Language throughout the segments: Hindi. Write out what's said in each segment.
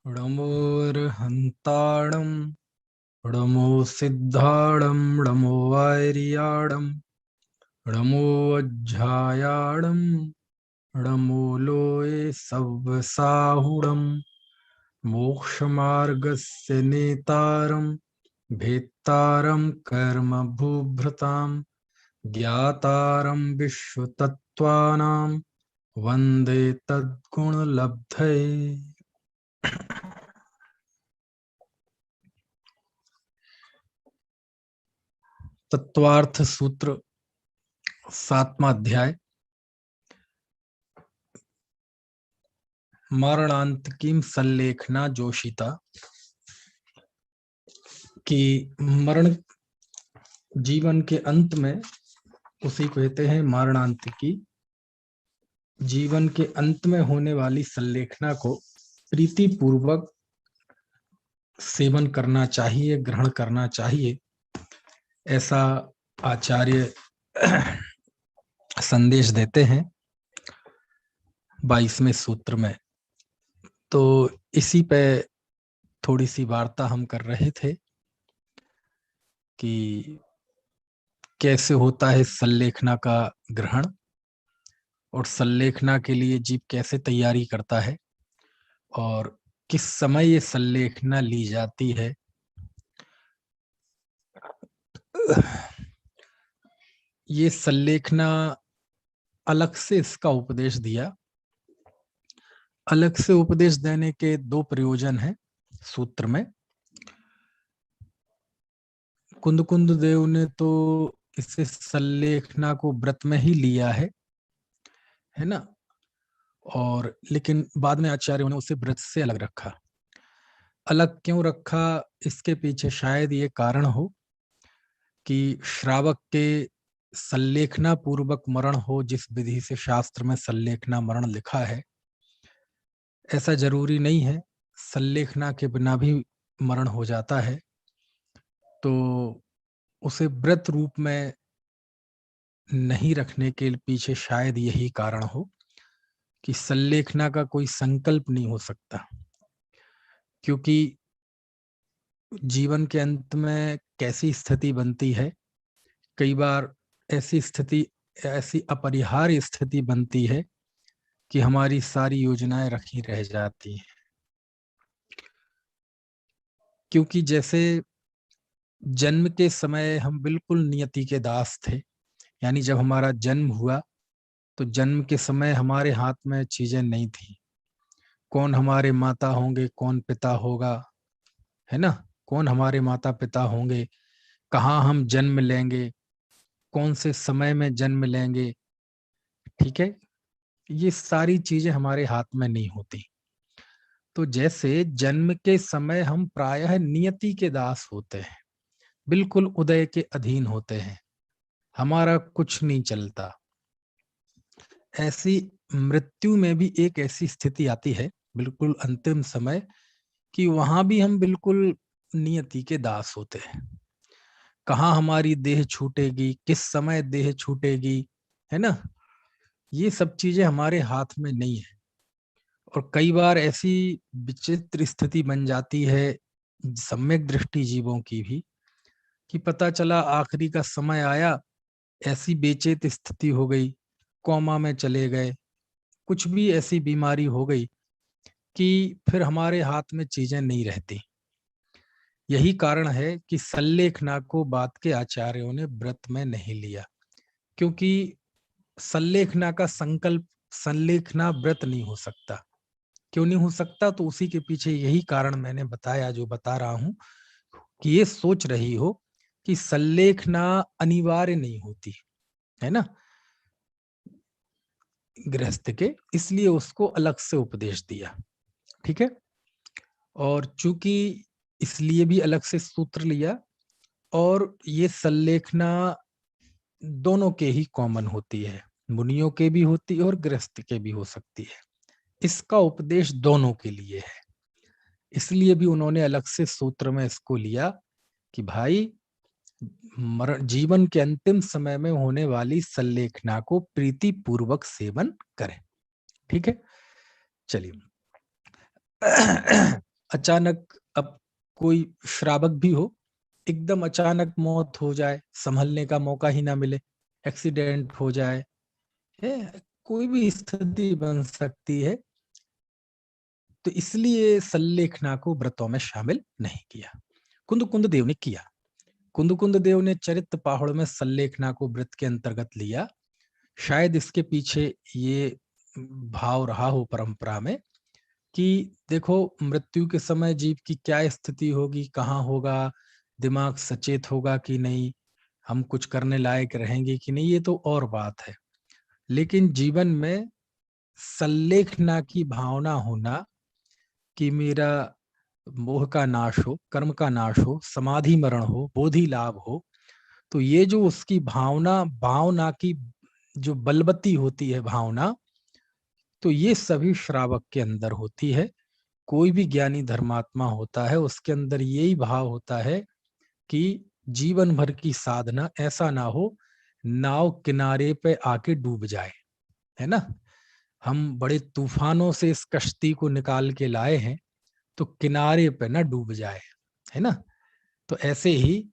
णमोऽर्हन्ताणं णमो सिद्धाणं णमो वैर्याणं णमो अज्झायाणं णमो लोये सव्वसाहुणं मोक्षमार्गस्य नेतारं भेत्तारं कर्मभूभृतां ज्ञातारं विश्वतत्त्वानां वन्दे तद्गुणलब्धये। तत्वार्थ सूत्र 7वां अध्याय। मरणांतकीम सल्लेखना जोशिता, कि मरण जीवन के अंत में उसी कहते हैं मरणांतकी। जीवन के अंत में होने वाली सल्लेखना को प्रीति पूर्वक सेवन करना चाहिए, ग्रहण करना चाहिए, ऐसा आचार्य संदेश देते हैं 22वें सूत्र में। तो इसी पे थोड़ी सी वार्ता हम कर रहे थे कि कैसे होता है सल्लेखना का ग्रहण और सल्लेखना के लिए जीव कैसे तैयारी करता है और किस समय ये सल्लेखना ली जाती है। ये सल्लेखना अलग से इसका उपदेश दिया। अलग से उपदेश देने के दो प्रयोजन हैं सूत्र में। कुंद देव ने तो इसे सल्लेखना को व्रत में ही लिया है ना, और लेकिन बाद में आचार्यों ने उसे व्रत से अलग रखा। अलग क्यों रखा, इसके पीछे शायद ये कारण हो कि श्रावक के सल्लेखना पूर्वक मरण हो, जिस विधि से शास्त्र में सल्लेखना मरण लिखा है, ऐसा जरूरी नहीं है। सल्लेखना के बिना भी मरण हो जाता है। तो उसे व्रत रूप में नहीं रखने के पीछे शायद यही कारण हो कि सल्लेखना का कोई संकल्प नहीं हो सकता, क्योंकि जीवन के अंत में कैसी स्थिति बनती है, कई बार ऐसी स्थिति, ऐसी अपरिहार्य स्थिति बनती है कि हमारी सारी योजनाएं रखी रह जाती हैं। क्योंकि जैसे जन्म के समय हम बिल्कुल नियति के दास थे, यानी जब हमारा जन्म हुआ तो जन्म के समय हमारे हाथ में चीजें नहीं थी। कौन हमारे माता होंगे, कौन पिता होगा, है ना, कौन हमारे माता पिता होंगे, कहाँ हम जन्म लेंगे, कौन से समय में जन्म लेंगे, ठीक है, ये सारी चीजें हमारे हाथ में नहीं होती। तो जैसे जन्म के समय हम प्रायः नियति के दास होते हैं, बिल्कुल उदय के अधीन होते हैं, हमारा कुछ नहीं चलता। ऐसी मृत्यु में भी एक ऐसी स्थिति आती है, बिल्कुल अंतिम समय, कि वहां भी हम बिल्कुल नियति के दास होते हैं। कहाँ हमारी देह छूटेगी, किस समय देह छूटेगी, है ना, ये सब चीजें हमारे हाथ में नहीं है। और कई बार ऐसी विचित्र स्थिति बन जाती है सम्यक दृष्टि जीवों की भी, कि पता चला आखिरी का समय आया, ऐसी बेचैत स्थिति हो गई, कोमा में चले गए, कुछ भी ऐसी बीमारी हो गई कि फिर हमारे हाथ में चीजें नहीं रहती। यही कारण है कि सल्लेखना को बाद के आचार्यों ने व्रत में नहीं लिया, क्योंकि सल्लेखना का संकल्प, सल्लेखना व्रत नहीं हो सकता। क्यों नहीं हो सकता, तो उसी के पीछे यही कारण मैंने बताया, जो बता रहा हूं, कि ये सोच रही हो कि सल्लेखना अनिवार्य नहीं होती है ना गृहस्थ के, इसलिए उसको अलग से उपदेश दिया, ठीक है। और चूंकि इसलिए भी अलग से सूत्र लिया, और ये सल्लेखना दोनों के ही कॉमन होती है, मुनियों के भी होती है और गृहस्थ के भी हो सकती है। इसका उपदेश दोनों के लिए है, इसलिए भी उन्होंने अलग से सूत्र में इसको लिया कि भाई मरण जीवन के अंतिम समय में होने वाली सल्लेखना को प्रीति पूर्वक सेवन करें, ठीक है। चलिए अचानक अब कोई श्रावक भी हो, एकदम अचानक मौत हो जाए, संभलने का मौका ही ना मिले, एक्सीडेंट हो जाए, है, कोई भी स्थिति बन सकती है। तो इसलिए सल्लेखना को व्रतों में शामिल नहीं किया। कुंद देव ने किया। कुंद देव ने चरित्र पाहुड़ में सल्लेखना को व्रत के अंतर्गत लिया। शायद इसके पीछे ये भाव रहा हो परंपरा में कि देखो, मृत्यु के समय जीव की क्या स्थिति होगी, कहाँ होगा, दिमाग सचेत होगा कि नहीं, हम कुछ करने लायक रहेंगे कि नहीं, ये तो और बात है। लेकिन जीवन में सल्लेखना की भावना होना कि मेरा मोह का नाश हो, कर्म का नाश हो, समाधि मरण हो, बोधि लाभ हो, तो ये जो उसकी भावना भावना की जो बलवती होती है भावना, तो ये सभी श्रावक के अंदर होती है। कोई भी ज्ञानी धर्मात्मा होता है, उसके अंदर यही भाव होता है कि जीवन भर की साधना ऐसा ना हो नाव किनारे पे आके डूब जाए, है ना। हम बड़े तूफानों से इस कश्ती को निकाल के लाए हैं, तो किनारे पे ना डूब जाए, है ना। तो ऐसे ही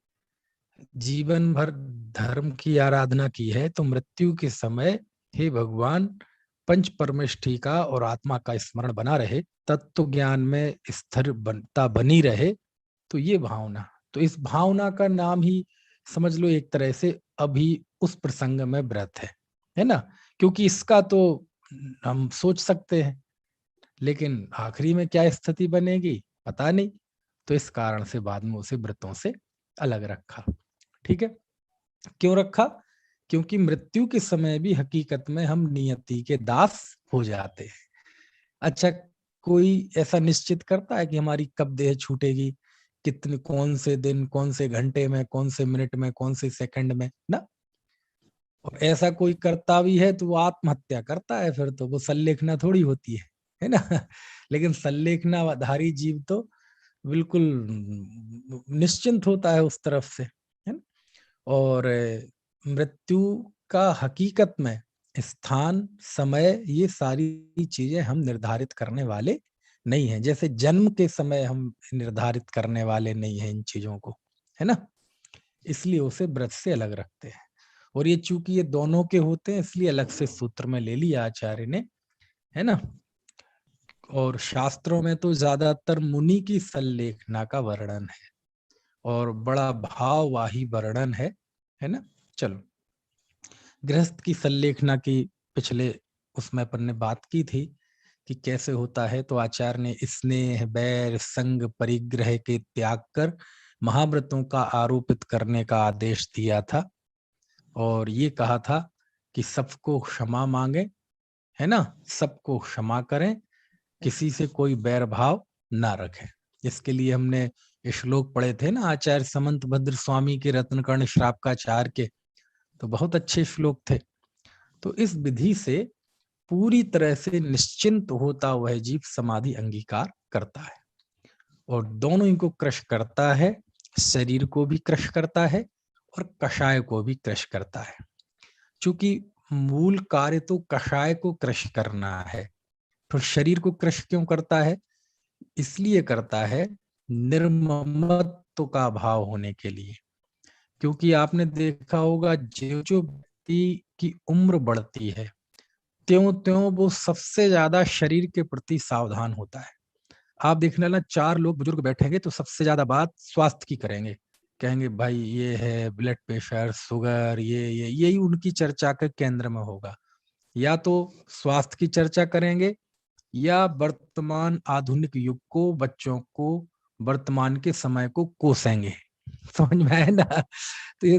जीवन भर धर्म की आराधना की है, तो मृत्यु के समय हे भगवान पंच परमेष्ठी का और आत्मा का स्मरण बना रहे, तत्व ज्ञान में स्थिर बनता बनी रहे, तो ये भावना, तो इस भावना का नाम ही समझ लो एक तरह से अभी उस प्रसंग में व्रत है ना। क्योंकि इसका तो हम सोच सकते हैं, लेकिन आखिरी में क्या स्थिति बनेगी पता नहीं, तो इस कारण से बाद में उसे व्रतों से अलग रखा। ठीक है, क्यों रखा? क्योंकि मृत्यु के समय भी हकीकत में हम नियति के दास हो जाते हैं। अच्छा, कोई ऐसा निश्चित करता है कि हमारी कब देह छूटेगी, कितने, कौन से दिन, कौन से घंटे में, कौन से मिनट में, कौन से सेकंड में ना। और ऐसा कोई करता भी है तो वो आत्महत्या करता है, फिर तो वो सल्लेखना थोड़ी होती है ना। लेकिन सल्लेखनाधारी जीव तो बिल्कुल निश्चिंत होता है उस तरफ से, है ना। और मृत्यु का हकीकत में स्थान, समय, ये सारी चीजें हम निर्धारित करने वाले नहीं हैं, जैसे जन्म के समय हम निर्धारित करने वाले नहीं हैं इन चीजों को, है ना। इसलिए उसे व्रत से अलग रखते हैं। और ये चूंकि ये दोनों के होते हैं, इसलिए अलग से सूत्र में ले लिया आचार्य ने, है ना। और शास्त्रों में तो ज्यादातर मुनि की सल्लेखना का वर्णन है, और बड़ा भाववाही वर्णन है ना। चलो, गृहस्थ की सल्लेखना की पिछले उसमें अपन ने बात की थी कि कैसे होता है। तो आचार्य ने स्नेह, बैर, संग, परिग्रह के त्याग कर महाव्रतों का आरोपित करने का आदेश दिया था, और ये कहा था कि सबको क्षमा मांगे, है ना, सबको क्षमा करें, किसी से कोई बैर भाव ना रखें। इसके लिए हमने श्लोक पढ़े थे ना, आचार्य समंत भद्र स्वामी के रत्नकर्ण श्रावकाचार्य के, तो बहुत अच्छे श्लोक थे। तो इस विधि से पूरी तरह से निश्चिंत होता वह जीव समाधि अंगीकार करता है, और दोनों इनको क्रश करता है, शरीर को भी क्रश करता है और कषाय को भी क्रश करता है। चूंकि मूल कार्य तो कषाय को क्रश करना है, तो शरीर को क्रश क्यों करता है? इसलिए करता है निर्ममत्व का भाव होने के लिए। क्योंकि आपने देखा होगा, जो जो व्यक्ति की उम्र बढ़ती है, त्यों त्यों वो सबसे ज्यादा शरीर के प्रति सावधान होता है। आप देखने वाला, 4 लोग बुजुर्ग बैठेंगे तो सबसे ज्यादा बात स्वास्थ्य की करेंगे, कहेंगे भाई ये है ब्लड प्रेशर, शुगर, ये यही उनकी चर्चा के केंद्र में होगा। या तो स्वास्थ्य की चर्चा करेंगे, या वर्तमान आधुनिक युग को, बच्चों को, वर्तमान के समय को कोसेंगे। समझ में आया ना। तो ये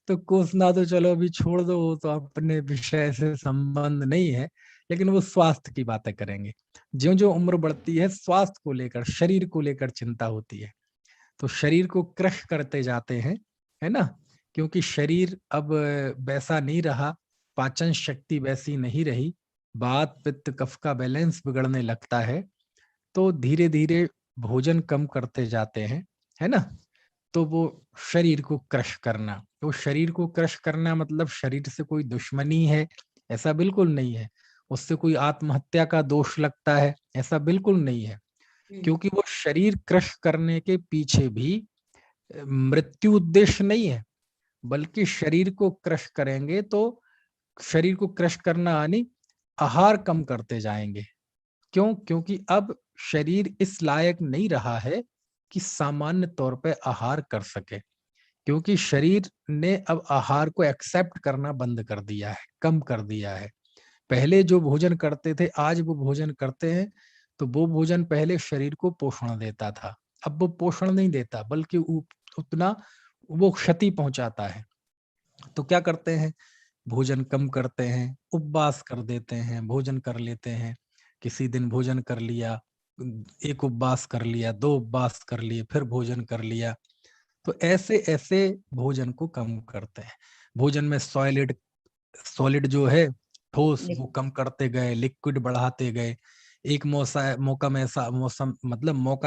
तो कोसना तो चलो अभी छोड़ दो, वो तो अपने विषय से संबंध नहीं है, लेकिन वो स्वास्थ्य की बातें करेंगे। ज्यो ज्यो उम्र बढ़ती है, स्वास्थ्य को लेकर, शरीर को लेकर चिंता होती है, तो शरीर को क्रश करते जाते हैं, है ना। क्योंकि शरीर अब वैसा नहीं रहा, पाचन शक्ति वैसी नहीं रही, वात पित्त कफ का बैलेंस बिगड़ने लगता है, तो धीरे धीरे भोजन कम करते जाते हैं, है ना। तो वो शरीर को क्रश करना, तो शरीर को क्रश करना मतलब शरीर से कोई दुश्मनी है, ऐसा बिल्कुल नहीं है। उससे कोई आत्महत्या का दोष लगता है, ऐसा बिल्कुल नहीं है। क्योंकि वो शरीर क्रश करने के पीछे भी मृत्यु उद्देश्य नहीं है, बल्कि शरीर को क्रश करेंगे तो शरीर को क्रश करना यानी आहार कम करते जाएंगे। क्यों? क्योंकि अब शरीर इस लायक नहीं रहा है कि सामान्य तौर पे आहार कर सके, क्योंकि शरीर ने अब आहार को एक्सेप्ट करना बंद कर दिया है, कम कर दिया है। पहले जो भोजन करते थे, आज वो भोजन करते हैं, तो वो भोजन पहले शरीर को पोषण देता था, अब वो पोषण नहीं देता, बल्कि उतना वो क्षति पहुंचाता है। तो क्या करते हैं? भोजन कम करते हैं, उपवास कर देते हैं, भोजन कर लेते हैं। किसी दिन भोजन कर लिया, एक उपवास कर लिया, 2 उपवास कर लिए, फिर भोजन कर लिया। तो ऐसे ऐसे भोजन को कम करते हैं। भोजन में सॉलिड सॉलिड जो है ठोस, वो कम करते गए, लिक्विड बढ़ाते गए। एक मौका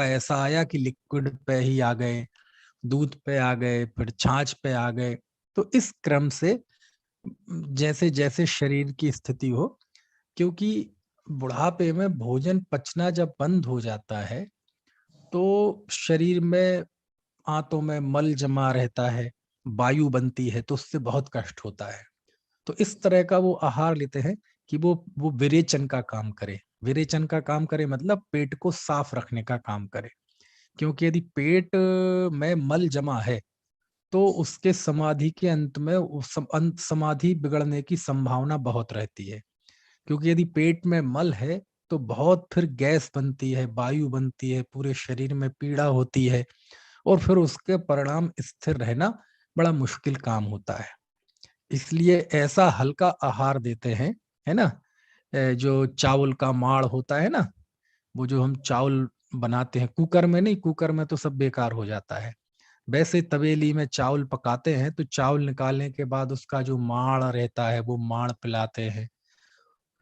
ऐसा आया कि लिक्विड पे ही आ गए, दूध पे आ गए, फिर छाछ पे आ गए। तो इस क्रम से जैसे जैसे शरीर की स्थिति हो, क्योंकि बुढ़ापे में भोजन पचना जब बंद हो जाता है तो शरीर में, आंतों में मल जमा रहता है, वायु बनती है, तो उससे बहुत कष्ट होता है। तो इस तरह का वो आहार लेते हैं कि वो विरेचन का काम करे। विरेचन का काम करे मतलब पेट को साफ रखने का काम करे, क्योंकि यदि पेट में मल जमा है तो उसके समाधि के अंत में अंत समाधि बिगड़ने की संभावना बहुत रहती है। क्योंकि यदि पेट में मल है तो बहुत फिर गैस बनती है, वायु बनती है, पूरे शरीर में पीड़ा होती है, और फिर उसके परिणाम स्थिर रहना बड़ा मुश्किल काम होता है। इसलिए ऐसा हल्का आहार देते हैं, है ना। जो चावल का माड़ होता है ना, वो जो हम चावल बनाते हैं कुकर में, नहीं, कुकर में तो सब बेकार हो जाता है। वैसे तवेली में चावल पकाते हैं तो चावल निकालने के बाद उसका जो माड़ रहता है वो माड़ पिलाते हैं,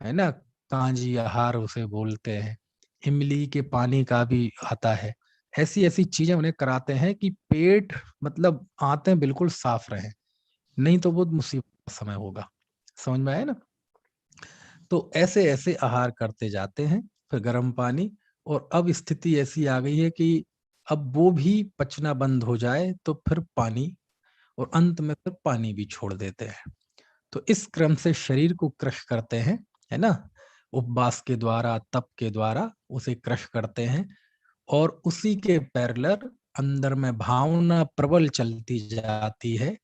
है ना। कांजी आहार उसे बोलते हैं। इमली के पानी का भी आता है। ऐसी ऐसी चीजें उन्हें कराते हैं कि पेट मतलब आंतें बिल्कुल साफ रहें, नहीं तो बहुत मुसीबत का समय होगा। समझ में आया ना। तो ऐसे ऐसे आहार करते जाते हैं, फिर गर्म पानी। और अब स्थिति ऐसी आ गई है कि अब वो भी पचना बंद हो जाए तो फिर पानी, और अंत में फिर पानी भी छोड़ देते हैं। तो इस क्रम से शरीर को क्रश करते हैं, है ना। उपवास के द्वारा, तप के द्वारा उसे क्रश करते हैं। और उसी के पैरेलल अंदर में भावना प्रबल चलती जाती है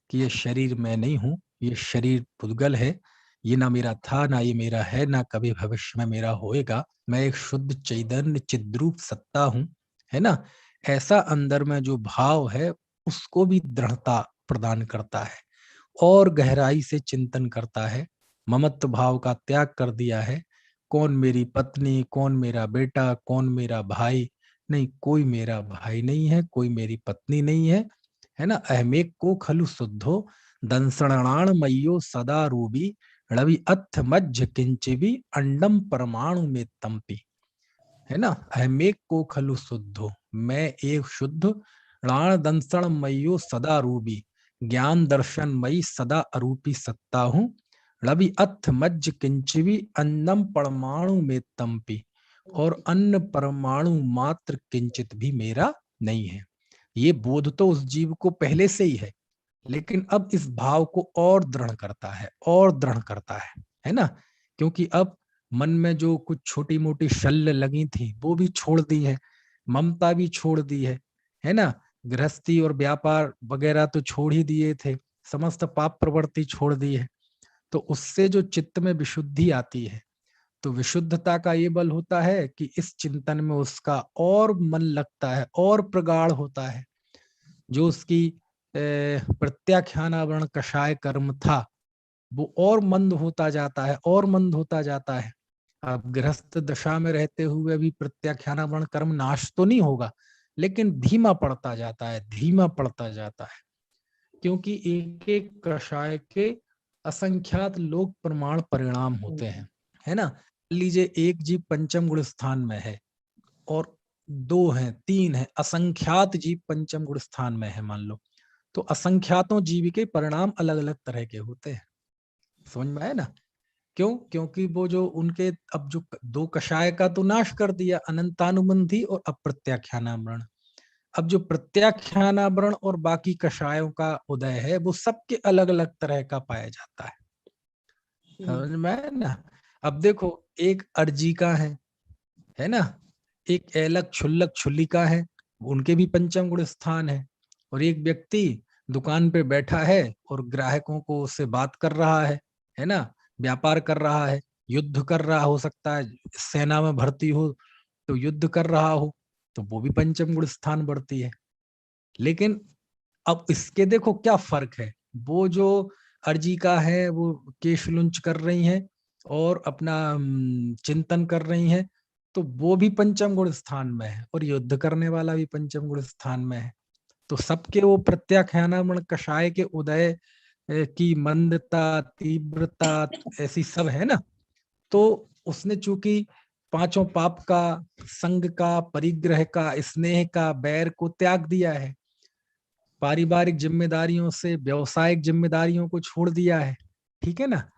कि ये शरीर मैं नहीं हूं, ये शरीर पुद्गल है, ये ना मेरा था, ना ये मेरा है, ना कभी भविष्य में मेरा होएगा। मैं एक शुद्ध चैतन्य चिद्रूप सत्ता हूं, है ना। ऐसा अंदर में जो भाव है उसको भी दृढ़ता प्रदान करता है, और गहराई से चिंतन करता है। ममत्व भाव का त्याग कर दिया है। कौन मेरी पत्नी, कौन मेरा बेटा, कौन मेरा भाई? नहीं, कोई मेरा भाई नहीं है, कोई मेरी पत्नी नहीं है ना। अहमेक को खलु शुद्धो दंसणाण मयो सदा रूबी रवि अथ मज्ज किंचिबी अंडम परमाणु में तंपी, है ना। अहमेक को खलु शुद्धो, मैं एक शुद्ध, प्राण दंसण मयो सदा रूबी, ज्ञान दर्शन मई सदा अरूपी सत्ता हूँ। रवि अथ मज्ज किंचिबी अन्नम परमाणु में तंपी, और अन्न परमाणु मात्र किंचित भी मेरा नहीं है। ये बोध तो उस जीव को पहले से ही है, लेकिन अब इस भाव को और दृढ़ करता है, और दृढ़ करता है ना। क्योंकि अब मन में जो कुछ छोटी मोटी शल्य लगी थी वो भी छोड़ दी है, ममता भी छोड़ दी है ना। गृहस्थी और व्यापार वगैरह तो छोड़ ही दिए थे, समस्त पाप प्रवृत्ति छोड़ दी है। तो उससे जो चित्त में विशुद्धि आती है, तो विशुद्धता का ये बल होता है कि इस चिंतन में उसका और मन लगता है, और प्रगाढ़ होता है। जो उसकी प्रत्याख्यानावरण कषाय कर्म था वो और मंद होता जाता है, और मंद होता जाता है। अब गृहस्थ दशा में रहते हुए भी प्रत्याख्यानावरण कर्म नाश तो नहीं होगा, लेकिन धीमा पड़ता जाता है, धीमा पड़ता जाता है। क्योंकि एक एक कषाय के असंख्यात लोक प्रमाण परिणाम होते हैं, है ना। लीजिए एक जीव पंचम गुण स्थान में है, और 2 हैं, 3 है, असंख्यात जीव पंचम गुण स्थान में है मान लो, तो असंख्यातों जीव के परिणाम अलग अलग तरह के होते हैं। समझ में आया ना। क्यों? क्योंकि वो जो उनके अब जो दो कषाय का तो नाश कर दिया, अनंतानुबंधी और अप्रत्याख्यानामरण। अब जो प्रत्याख्यानावरण और बाकी कषायों का उदय है वो सबके अलग अलग तरह का पाया जाता है। समझ में आया ना? अब देखो, एक अर्जिका है ना, एक ऐलक क्षुल्लक क्षुल्लिका है, उनके भी पंचम गुण स्थान है। और एक व्यक्ति दुकान पे बैठा है और ग्राहकों को से बात कर रहा है ना, व्यापार कर रहा है, युद्ध कर रहा हो सकता है, सेना में भर्ती हो तो युद्ध कर रहा हो, तो वो भी पंचम गुण स्थान बढ़ती है। लेकिन अब इसके देखो क्या फर्क है, वो जो अर्जिका है वो केश लुंच कर रही हैं और अपना चिंतन कर रही हैं, तो वो भी पंचम गुण स्थान में है, और युद्ध करने वाला भी पंचम गुण स्थान में है। तो सबके वो प्रत्याख्यानामण कषाय के उदय की मंदता, तीव्रता, ऐसी सब है ना। तो उसने चूंकि पांचों पाप का, संग का, परिग्रह का, स्नेह का, बैर को त्याग दिया है, पारिवारिक जिम्मेदारियों से व्यवसायिक जिम्मेदारियों को छोड़ दिया है, ठीक है ना।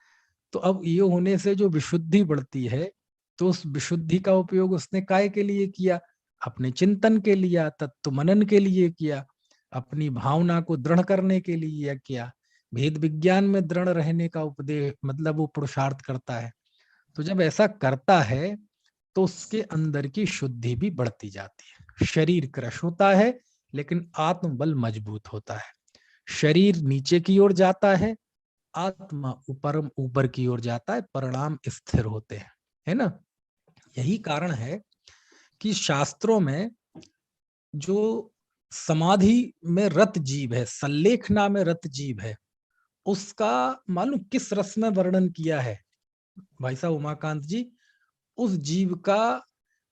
तो अब ये होने से जो विशुद्धि बढ़ती है, तो उस विशुद्धि का उपयोग उसने काय के लिए किया? अपने चिंतन के लिए, तत्व मनन के लिए किया, अपनी भावना को दृढ़ करने के लिए किया, भेद विज्ञान में दृढ़ रहने का उपदेश, मतलब वो पुरुषार्थ करता है। तो जब ऐसा करता है तो उसके अंदर की शुद्धि भी बढ़ती जाती है। शरीर क्रश होता है लेकिन आत्मबल मजबूत होता है। शरीर नीचे की ओर जाता है, आत्मा ऊपर ऊपर की ओर जाता है, परिणाम स्थिर होते हैं, है ना। यही कारण है कि शास्त्रों में जो समाधि में रत जीव है, सल्लेखना में रत जीव है, उसका मालूम किस रस में वर्णन किया है भाई साहब उमाकांत जी? उस जीव का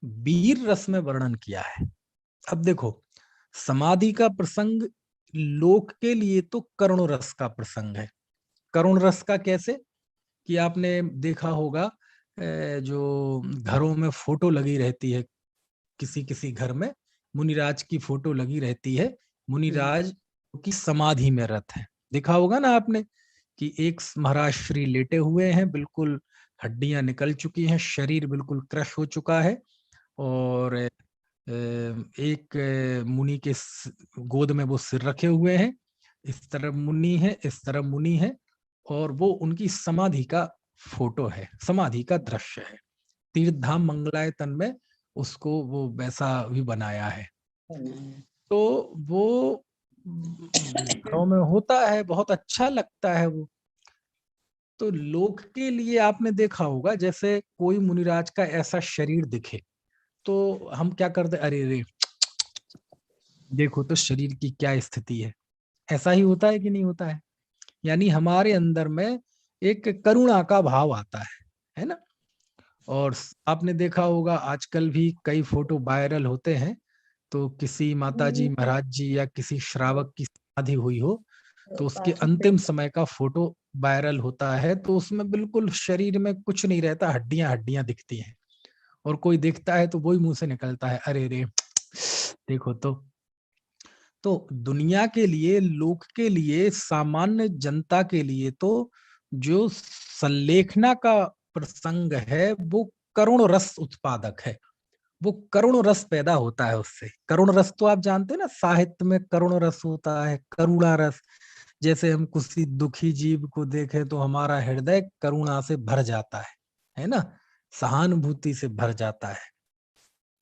वीर रस में वर्णन किया है। अब देखो, समाधि का प्रसंग लोक के लिए तो करुण रस का प्रसंग है। करुण रस का कैसे? कि आपने देखा होगा जो घरों में फोटो लगी रहती है, किसी किसी घर में मुनिराज की फोटो लगी रहती है, मुनिराज की समाधि में रत है। देखा होगा ना आपने कि एक महाराज श्री लेटे हुए हैं, बिल्कुल हड्डियां निकल चुकी हैं, शरीर बिल्कुल क्रश हो चुका है, और एक मुनि के गोद में वो सिर रखे हुए हैं, इस तरफ मुनि है, इस तरफ मुनि है, और वो उनकी समाधि का फोटो है, समाधि का दृश्य है। तीर्थ धाम मंगलायतन में उसको वो वैसा भी बनाया है। तो वो घरों में होता है, बहुत अच्छा लगता है वो। तो लोक के लिए आपने देखा होगा, जैसे कोई मुनिराज का ऐसा शरीर दिखे तो हम क्या करते, अरे रे देखो तो शरीर की क्या स्थिति है। ऐसा ही होता है कि नहीं होता है? यानी हमारे अंदर में एक करुणा का भाव आता है ना। और आपने देखा होगा आजकल भी कई फोटो वायरल होते हैं, तो किसी माता जी महाराज जी या किसी श्रावक की समाधि हुई हो, तो उसके अंतिम समय का फोटो वायरल होता है, तो उसमें बिल्कुल शरीर में कुछ नहीं रहता, हड्डियां हड्डियां दिखती हैं, और कोई देखता है तो वही मुंह से निकलता है, अरे रे देखो तो दुनिया के लिए, लोक के लिए, सामान्य जनता के लिए तो जो संलेखना का प्रसंग है वो करुण रस उत्पादक है। वो करुण रस पैदा होता है उससे। करुण रस तो आप जानते हैं ना, साहित्य में करुण रस होता है, करुणा रस। जैसे हम किसी दुखी जीव को देखें तो हमारा हृदय करुणा से भर जाता है ना, सहानुभूति से भर जाता है।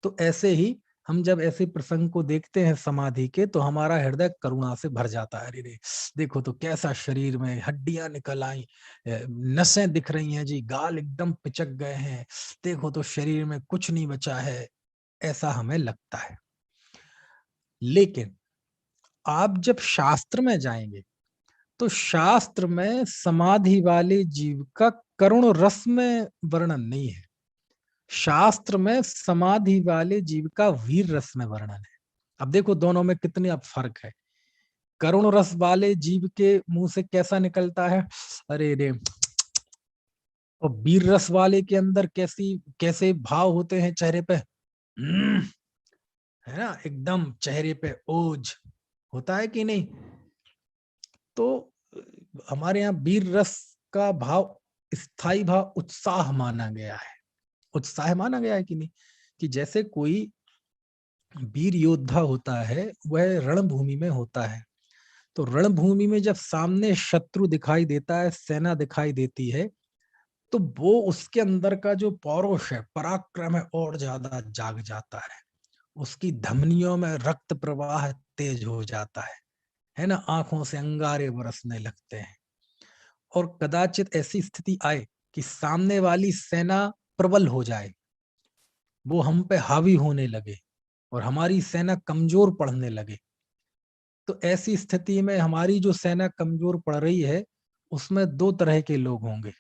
तो ऐसे ही हम जब ऐसे प्रसंग को देखते हैं समाधि के, तो हमारा हृदय करुणा से भर जाता है। अरे रे देखो तो कैसा शरीर में हड्डियां निकल आई, नसें दिख रही हैं जी, गाल एकदम पिचक गए हैं, देखो तो शरीर में कुछ नहीं बचा है, ऐसा हमें लगता है। लेकिन आप जब शास्त्र में जाएंगे तो शास्त्र में समाधि वाले जीव का करुण रस में वर्णन नहीं है। शास्त्र में समाधि वाले जीव का वीर रस में वर्णन है। अब देखो दोनों में कितने अब फर्क है। करुण रस वाले जीव के मुंह से कैसा निकलता है, अरे रे। और वीर रस वाले के अंदर कैसी कैसे भाव होते हैं चेहरे पे, है ना, एकदम चेहरे पे ओज होता है कि नहीं। तो हमारे यहाँ वीर रस का भाव स्थायी भाव उत्साह माना गया है। उत्साह माना गया है कि नहीं, कि जैसे कोई वीर योद्धा होता है वह रणभूमि में होता है, तो रणभूमि में जब सामने शत्रु दिखाई देता है, सेना दिखाई देती है, तो वो उसके अंदर का जो पौरुष है, पराक्रम है, और ज्यादा जाग जाता है। उसकी धमनियों में रक्त प्रवाह तेज हो जाता है ना, आंखों से अंगारे बरसने लगते हैं। और कदाचित ऐसी स्थिति आए कि सामने वाली सेना प्रबल हो जाए, वो हम पे हावी होने लगे और हमारी सेना कमजोर पड़ने लगे। तो ऐसी स्थिति में हमारी जो सेना कमजोर पड़ रही है, उसमें दो तरह के लोग होंगे।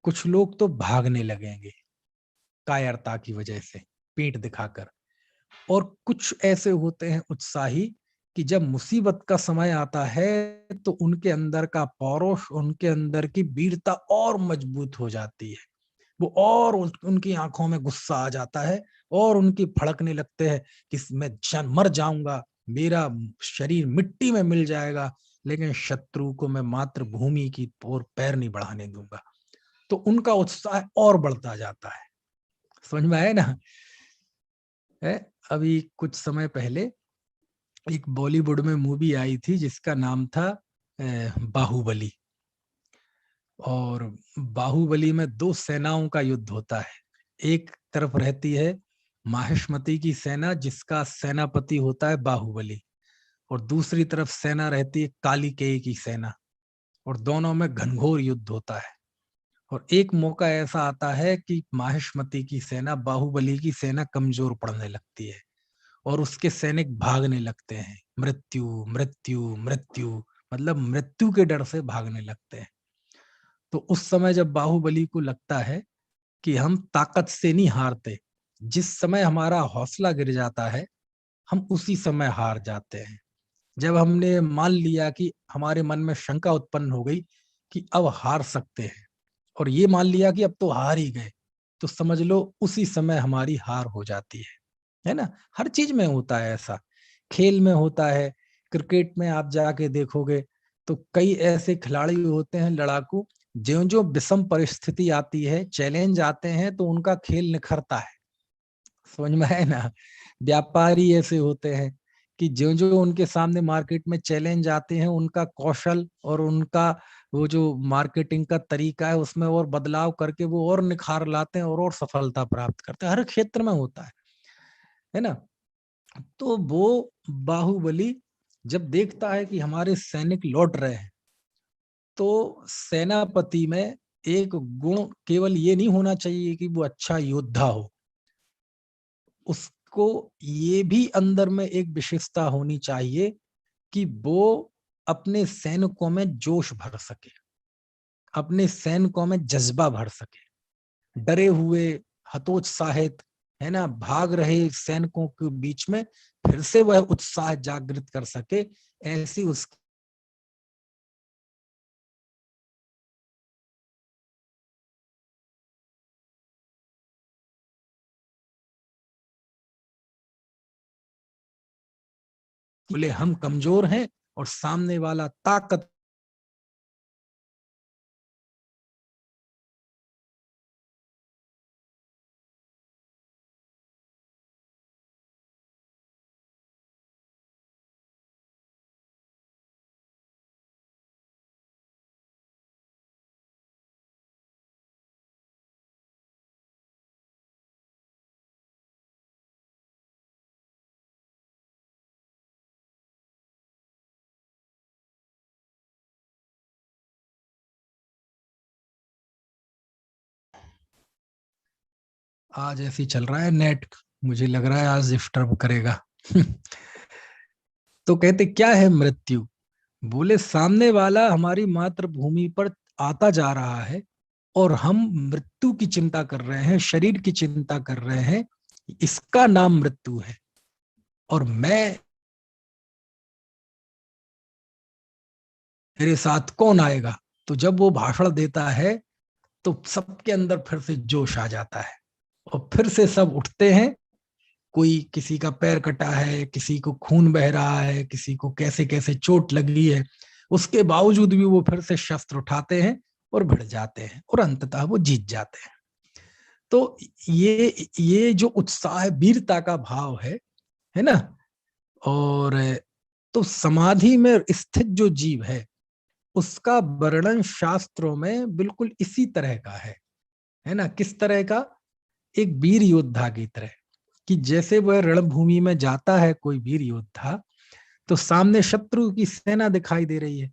कुछ लोग तो भागने लगेंगे कायरता की वजह से, पीठ दिखाकर, और कुछ ऐसे होते हैं उत्साही कि जब मुसीबत का समय आता है तो उनके अंदर का पौरुष, उनके अंदर की वीरता और मजबूत हो जाती है। वो और उनकी आंखों में गुस्सा आ जाता है और उनकी फड़कने लगते हैं कि मैं मर जाऊंगा, मेरा शरीर मिट्टी में मिल जाएगा, लेकिन शत्रु को मैं मातृभूमि की ओर पैर नहीं बढ़ाने दूंगा। तो उनका उत्साह और बढ़ता जाता है। समझ में आया ना? है, अभी कुछ समय पहले एक बॉलीवुड में मूवी आई थी जिसका नाम था बाहुबली। और बाहुबली में दो सेनाओं का युद्ध होता है। एक तरफ रहती है माहिष्मति की सेना जिसका सेनापति होता है बाहुबली, और दूसरी तरफ सेना रहती है कालिकेय की सेना, और दोनों में घनघोर युद्ध होता है। और एक मौका ऐसा आता है कि माहिष्मति की सेना बाहुबली की सेना कमजोर पड़ने लगती है और उसके सैनिक भागने लगते हैं, मृत्यु मृत्यु मृत्यु, मतलब मृत्यु के डर से भागने लगते हैं। तो उस समय जब बाहुबली को लगता है कि हम ताकत से नहीं हारते, जिस समय हमारा हौसला गिर जाता है हम उसी समय हार जाते हैं। जब हमने मान लिया कि हमारे मन में शंका उत्पन्न हो गई कि अब हार सकते हैं, और ये मान लिया कि अब तो हार ही गए, तो समझ लो उसी समय हमारी हार हो जाती है ना? हर चीज में होता है ऐसा, खेल में होता है। क्रिकेट में आप जाके देखोगे तो कई ऐसे खिलाड़ी होते हैं लड़ाकू, जो जो विषम परिस्थिति आती है, चैलेंज आते हैं, तो उनका खेल निखरता है। समझ में है ना? व्यापारी ऐसे होते हैं कि जो जो उनके सामने मार्केट में चैलेंज आते हैं, उनका कौशल और उनका वो जो मार्केटिंग का तरीका है उसमें और बदलाव करके वो और निखार लाते हैं और सफलता प्राप्त करते हैं। हर क्षेत्र में होता है ना? तो वो बाहुबली जब देखता है कि हमारे सैनिक लौट रहे हैं, तो सेनापति में एक गुण केवल ये नहीं होना चाहिए कि वो अच्छा योद्धा हो, उसको ये भी अंदर में एक विशेषता होनी चाहिए कि वो अपने सैनिकों में जोश भर सके, अपने सैनिकों में जज्बा भर सके। डरे हुए, हतोत्साहित, है ना, भाग रहे सैनिकों के बीच में फिर से वह उत्साह जागृत कर सके, ऐसी उसके बोले हम कमजोर हैं और सामने वाला ताकत आज ऐसी चल रहा है नेट, मुझे लग रहा है आज डिस्टर्ब करेगा। तो कहते क्या है मृत्यु? बोले सामने वाला हमारी मातृभूमि पर आता जा रहा है और हम मृत्यु की चिंता कर रहे हैं, शरीर की चिंता कर रहे हैं, इसका नाम मृत्यु है। और मैं, मेरे साथ कौन आएगा? तो जब वो भाषण देता है तो सबके अंदर फिर से जोश आ जाता है और फिर से सब उठते हैं। कोई, किसी का पैर कटा है, किसी को खून बह रहा है, किसी को कैसे कैसे चोट लगी है, उसके बावजूद भी वो फिर से शस्त्र उठाते हैं और भिड़ जाते हैं और अंततः वो जीत जाते हैं। तो ये जो उत्साह है, वीरता का भाव है ना। और तो समाधि में स्थित जो जीव है उसका वर्णन शास्त्रों में बिल्कुल इसी तरह का है ना। किस तरह का? एक वीर योद्धा की तरह, कि जैसे वह रणभूमि में जाता है कोई वीर योद्धा, तो सामने शत्रु की सेना दिखाई दे रही है,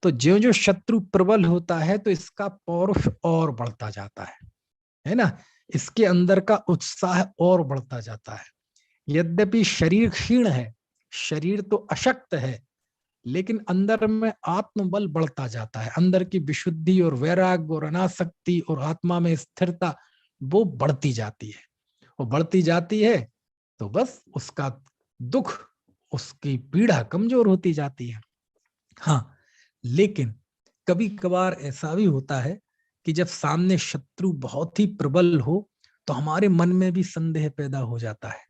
तो जो जो शत्रु प्रबल होता है तो इसका पौरुष और बढ़ता जाता है ना। इसके अंदर का उत्साह और बढ़ता जाता है। यद्यपि शरीर क्षीण है, शरीर तो अशक्त है, लेकिन अंदर में आत्मबल बढ़ता जाता है। अंदर की विशुद्धि और वैराग्य और अनासक्ति और आत्मा में स्थिरता वो बढ़ती जाती है। वो बढ़ती जाती है तो बस उसका दुख, उसकी पीड़ा कमजोर होती जाती है। हाँ, लेकिन कभी कभार ऐसा भी होता है कि जब सामने शत्रु बहुत ही प्रबल हो तो हमारे मन में भी संदेह पैदा हो जाता है,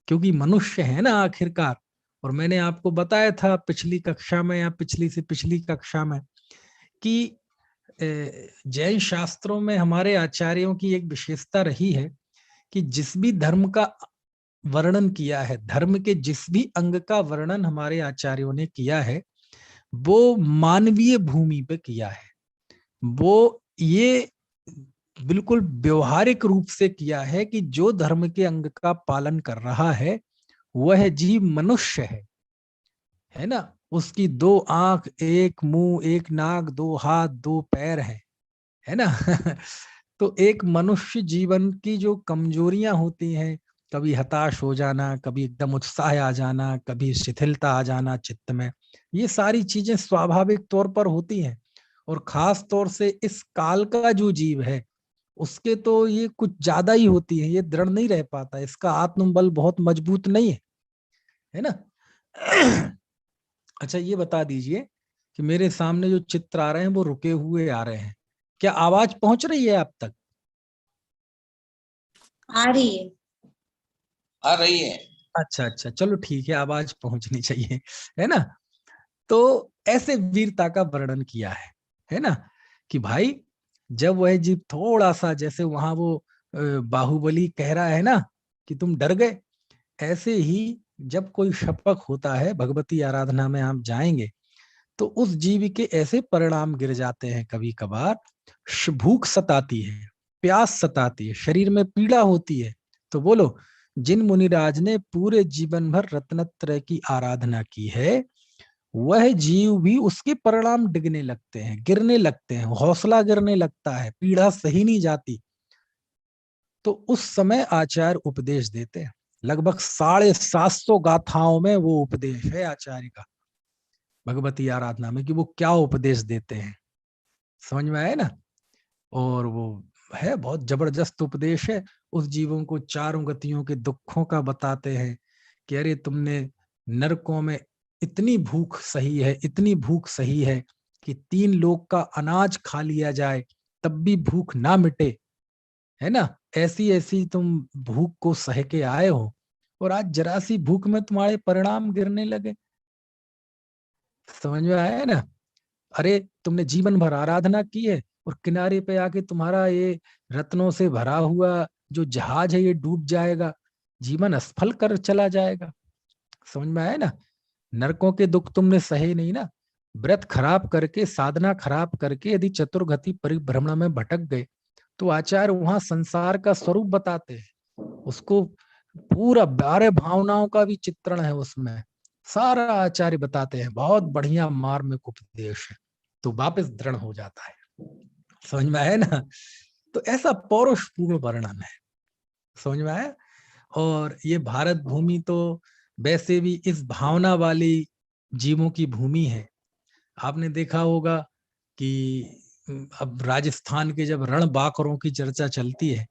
क्योंकि मनुष्य है ना आखिरकार। और मैंने आपको बताया था पिछली कक्षा में या पिछली से पिछली कक्षा में कि जैन शास्त्रों में हमारे आचार्यों की एक विशेषता रही है कि जिस भी धर्म का वर्णन किया है, धर्म के जिस भी अंग का वर्णन हमारे आचार्यों ने किया है, वो मानवीय भूमि पे किया है। वो ये बिल्कुल व्यवहारिक रूप से किया है कि जो धर्म के अंग का पालन कर रहा है वह जीव मनुष्य है ना। उसकी 2 आंख, 1 मुंह, 1 नाक, 2 हाथ, 2 पैर है ना। तो एक मनुष्य जीवन की जो कमजोरियां होती हैं, कभी हताश हो जाना, कभी एकदम उत्साह आ जाना, कभी शिथिलता आ जाना चित्त में, ये सारी चीजें स्वाभाविक तौर पर होती हैं। और खास तौर से इस काल का जो जीव है उसके तो ये कुछ ज्यादा ही होती है, ये दृढ़ नहीं रह पाता, इसका आत्मबल बहुत मजबूत नहीं है ना। अच्छा, ये बता दीजिए कि मेरे सामने जो चित्र आ रहे हैं वो रुके हुए आ रहे हैं, क्या आवाज पहुंच रही है आप तक? आ रही है। आ रही है। अच्छा अच्छा, चलो ठीक है, आवाज पहुंचनी चाहिए, है ना। तो ऐसे वीरता का वर्णन किया है ना, कि भाई जब वह जीव थोड़ा सा, जैसे वहां वो बाहुबली कह रहा है ना कि तुम डर गए, ऐसे ही जब कोई शपथ होता है, भगवती आराधना में आप जाएंगे तो उस जीव के ऐसे परिणाम गिर जाते हैं कभी कभार। भूख सताती है, प्यास सताती है, शरीर में पीड़ा होती है, तो बोलो जिन मुनिराज ने पूरे जीवन भर रत्नत्रय की आराधना की है वह जीव भी उसके परिणाम डिगने लगते हैं, गिरने लगते हैं, हौसला गिरने लगता है, पीड़ा सही नहीं जाती। तो उस समय आचार्य उपदेश देते हैं, लगभग 750 गाथाओं में वो उपदेश है आचार्य का भगवती आराधना में, कि वो क्या उपदेश देते हैं, समझ में आया ना। और वो है बहुत जबरदस्त उपदेश है। उस जीवों को चारों गतियों के दुखों का बताते हैं कि अरे तुमने नरकों में इतनी भूख सही है, इतनी भूख सही है कि 3 लोग का अनाज खा लिया जाए तब भी भूख ना मिटे, है ना। ऐसी ऐसी तुम भूख को सह के आए हो और आज जरा सी भूख में तुम्हारे परिणाम गिरने लगे, समझ में आया ना। अरे तुमने जीवन भर आराधना की है और किनारे पे आके तुम्हारा ये रत्नों से भरा हुआ जो जहाज है ये डूब जाएगा, जीवन असफल कर चला जाएगा, समझ में आया ना। नरकों के दुख तुमने सहे नहीं ना, व्रत खराब करके, साधना खराब करके यदि चतुर्गति परिभ्रमण में भटक गए तो आचार्य वहां संसार का स्वरूप बताते हैं, उसको पूरा 12 भावनाओं का भी चित्रण है उसमें, सारा आचार्य बताते हैं, बहुत बढ़िया मार्मिक उपदेश है। तो वापस दृढ़ हो जाता है, समझ में आया ना। तो ऐसा पौरुषपूर्ण वर्णन है, समझ में आया। और ये भारत भूमि तो वैसे भी इस भावना वाली जीवों की भूमि है। आपने देखा होगा कि अब राजस्थान के जब रण बाकरों की चर्चा चलती है,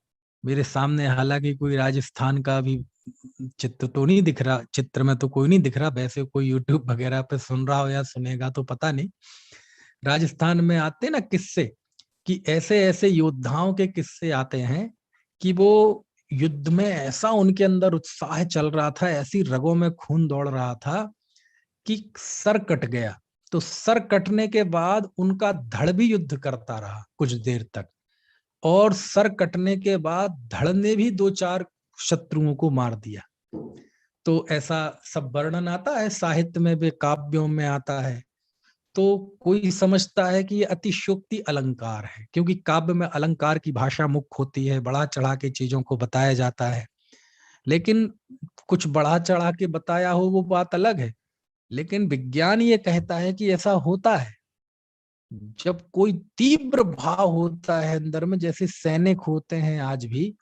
मेरे सामने हालांकि कोई राजस्थान का भी चित्र तो नहीं दिख रहा, चित्र में तो कोई नहीं दिख रहा, वैसे कोई यूट्यूब वगैरह पे सुन रहा हो या सुनेगा तो पता नहीं। राजस्थान में आते ना किस्से, कि ऐसे ऐसे योद्धाओं के किस्से आते हैं कि वो युद्ध में ऐसा उनके अंदर उत्साह चल रहा था, ऐसी रगों में खून दौड़ रहा था कि सर कट गया, तो सर कटने के बाद उनका धड़ भी युद्ध करता रहा कुछ देर तक, और सर कटने के बाद धड़ ने भी 2-4 शत्रुओं को मार दिया। तो ऐसा सब वर्णन आता है साहित्य में भी, काव्यों में आता है। तो कोई समझता है कि ये अतिशयोक्ति अलंकार है, क्योंकि काव्य में अलंकार की भाषा मुख्य होती है, बढ़ा चढ़ा के चीजों को बताया जाता है। लेकिन कुछ बढ़ा चढ़ा के बताया हो वो बात अलग है, लेकिन विज्ञान ये कहता है कि ऐसा होता है जब कोई तीव्र भाव होता है अंदर में, जैसे सैनिक होते हैं आज भी,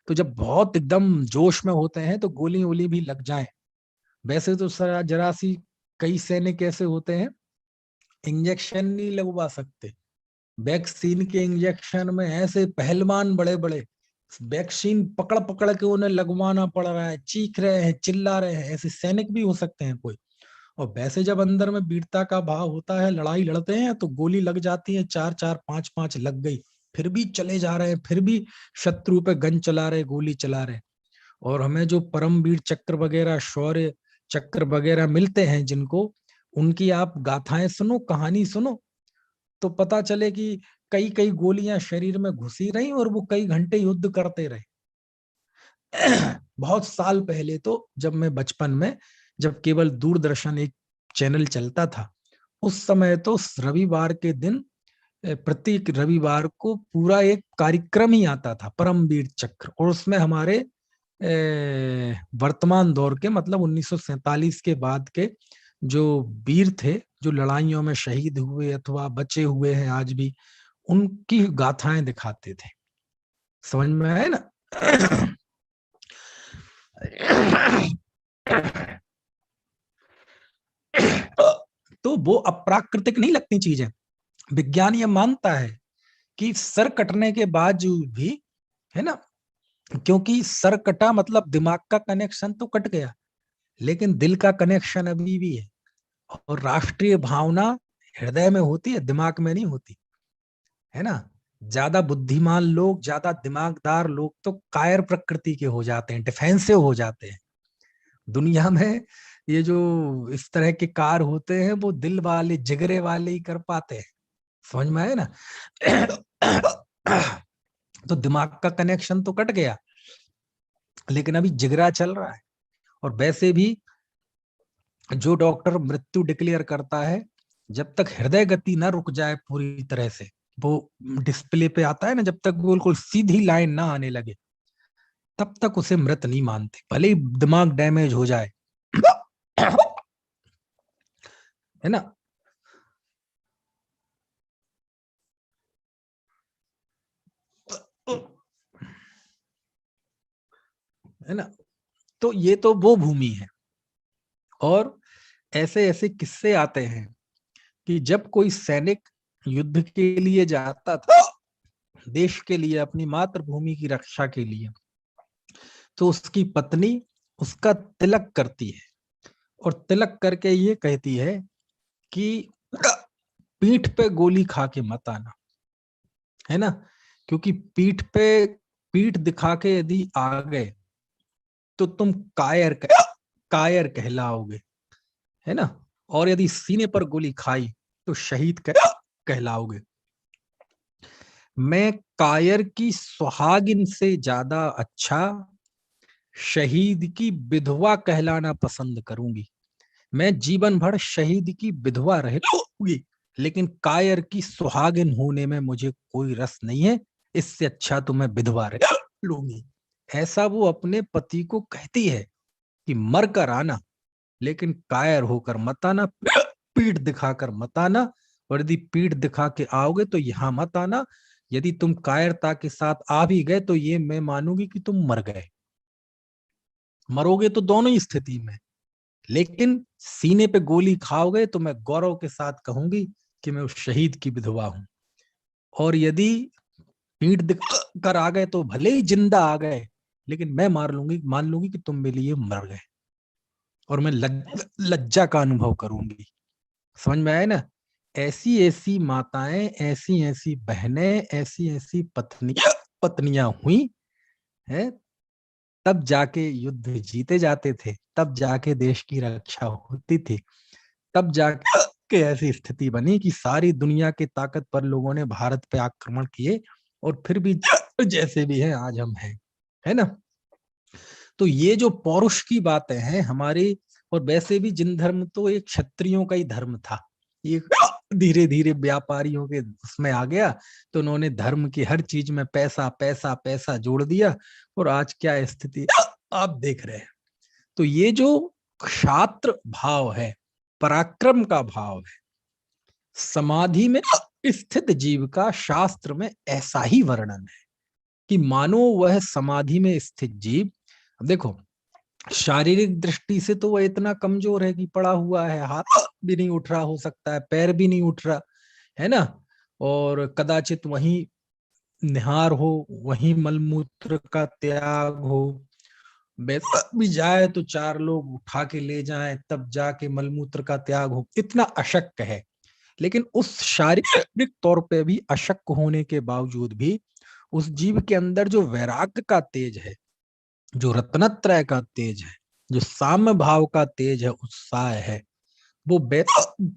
तो जब बहुत एकदम जोश में होते हैं तो गोली वोली भी लग जाए। वैसे तो जरा सी कई सैनिक ऐसे होते हैं इंजेक्शन नहीं लगवा सकते, वैक्सीन के इंजेक्शन में ऐसे पहलवान बड़े बड़े वैक्सीन पकड़ पकड़ के उन्हें लगवाना पड़ रहा है, चीख रहे हैं, चिल्ला रहे हैं, ऐसे सैनिक भी हो सकते हैं कोई। और वैसे जब अंदर में वीरता का भाव होता है, लड़ाई लड़ते हैं तो गोली लग जाती है, 4-4 5-5 लग गई, फिर भी चले जा रहे हैं, फिर भी शत्रु पे गन चला रहे, गोली चला रहे। और हमें जो परमवीर चक्र वगैरह, शौर्य चक्र वगैरह मिलते हैं जिनको, उनकी आप गाथाएं सुनो, कहानी सुनो, तो पता चले कि कई कई गोलियां शरीर में घुसी रही और वो कई घंटे युद्ध करते रहे। बहुत साल पहले तो जब मैं बचपन में, जब केवल दूरदर्शन एक चैनल चलता था, उस समय तो रविवार के दिन प्रत्येक रविवार को पूरा एक कार्यक्रम ही आता था, परमवीर चक्र। और उसमें हमारे वर्तमान दौर के, मतलब 1947 के बाद के जो वीर थे, जो लड़ाइयों में शहीद हुए अथवा बचे हुए हैं आज भी, उनकी गाथाएं दिखाते थे। समझ में आए ना? तो वो अप्राकृतिक नहीं लगती चीजें। विज्ञान ये मानता है कि सर कटने के बावजूद भी, है ना, क्योंकि सर कटा मतलब दिमाग का कनेक्शन तो कट गया, लेकिन दिल का कनेक्शन अभी भी है। और राष्ट्रीय भावना हृदय में होती है, दिमाग में नहीं होती, है ना। ज्यादा बुद्धिमान लोग, ज्यादा दिमागदार लोग तो कायर प्रकृति के हो जाते हैं, डिफेंसिव हो जाते हैं। दुनिया में ये जो इस तरह के कार होते हैं, वो दिल वाले, जिगरे वाले ही कर पाते हैं। समझ में आए ना? तो दिमाग का कनेक्शन तो कट गया, लेकिन अभी जिगरा चल रहा है। और वैसे भी जो डॉक्टर मृत्यु डिक्लेयर करता है, जब तक हृदय गति ना रुक जाए पूरी तरह से, वो डिस्प्ले पे आता है ना, जब तक बिल्कुल सीधी लाइन ना आने लगे, तब तक उसे मृत नहीं मानते, भले ही दिमाग डैमेज हो जाए। है ना? है ना? तो ये तो वो भूमि है। और ऐसे ऐसे किस्से आते हैं कि जब कोई सैनिक युद्ध के लिए जाता था, देश के लिए, अपनी मातृभूमि की रक्षा के लिए, तो उसकी पत्नी उसका तिलक करती है, और तिलक करके ये कहती है कि पीठ पे गोली खा के मत आना, है ना। क्योंकि पीठ दिखा के यदि आ गए तो तुम कायर कहलाओगे, है ना। और यदि सीने पर गोली खाई तो शहीद कहलाओगे। मैं कायर की सुहागिन से ज्यादा अच्छा शहीद की विधवा कहलाना पसंद करूंगी। मैं जीवन भर शहीद की विधवा रह लूंगी, लेकिन कायर की सुहागिन होने में मुझे कोई रस नहीं है, इससे अच्छा तो मैं विधवा रह लूंगी। ऐसा वो अपने पति को कहती है कि मर कर आना, लेकिन कायर होकर मत आना, पीठ दिखाकर मत आना। और यदि पीठ दिखा के आओगे तो यहां मत आना। यदि तुम कायरता के साथ आ भी गए तो ये मैं मानूंगी कि तुम मर गए। मरोगे तो दोनों ही स्थिति में, लेकिन सीने पे गोली खाओगे तो मैं गौरव के साथ कहूंगी कि मैं उस शहीद की विधवा हूं। और यदि पीठ दिख कर आ गए तो भले ही जिंदा आ गए, लेकिन मैं मान लूंगी कि तुम मेरे लिए मर गए, और मैं लज्जा का अनुभव करूंगी। समझ में आया ना? ऐसी ऐसी माताएं, ऐसी ऐसी बहनें, ऐसी ऐसी पत्नियां हुई है, तब जाके युद्ध जीते जाते थे, तब जाके देश की रक्षा होती थी, तब जाके कि ऐसी स्थिति बनी कि सारी दुनिया के ताकतवर लोगों ने भारत पे आक्रमण किए और फिर भी जैसे भी है आज हम हैं, है ना। तो ये जो पौरुष की बातें हैं हमारे, और वैसे भी जिन धर्म तो एक क्षत्रियों का ही धर्म था, ये धीरे धीरे व्यापारियों के उसमें आ गया, तो उन्होंने धर्म की हर चीज में पैसा पैसा पैसा जोड़ दिया, और आज क्या स्थिति आप देख रहे हैं। तो ये जो क्षात्र भाव है, पराक्रम का भाव है, समाधि में स्थित जीव का शास्त्र में ऐसा ही वर्णन है कि मानो वह समाधि में स्थित जीव, देखो शारीरिक दृष्टि से तो वह इतना कमजोर है कि पड़ा हुआ है, हाथ भी नहीं उठ रहा, हो सकता है पैर भी नहीं उठ रहा, है ना, और कदाचित वहीं निहार हो, वहीं मलमूत्र का त्याग हो, वैसा भी जाए तो 4 लोग उठा के ले जाएं तब जाके मलमूत्र का त्याग हो, इतना अशक्य है। लेकिन उस शारीरिक तौर पे भी अशक्य होने के बावजूद भी उस जीव के अंदर जो वैराग्य का तेज है, जो रत्नत्रय का तेज है, जो साम्य भाव का तेज है, उत्साह है, वो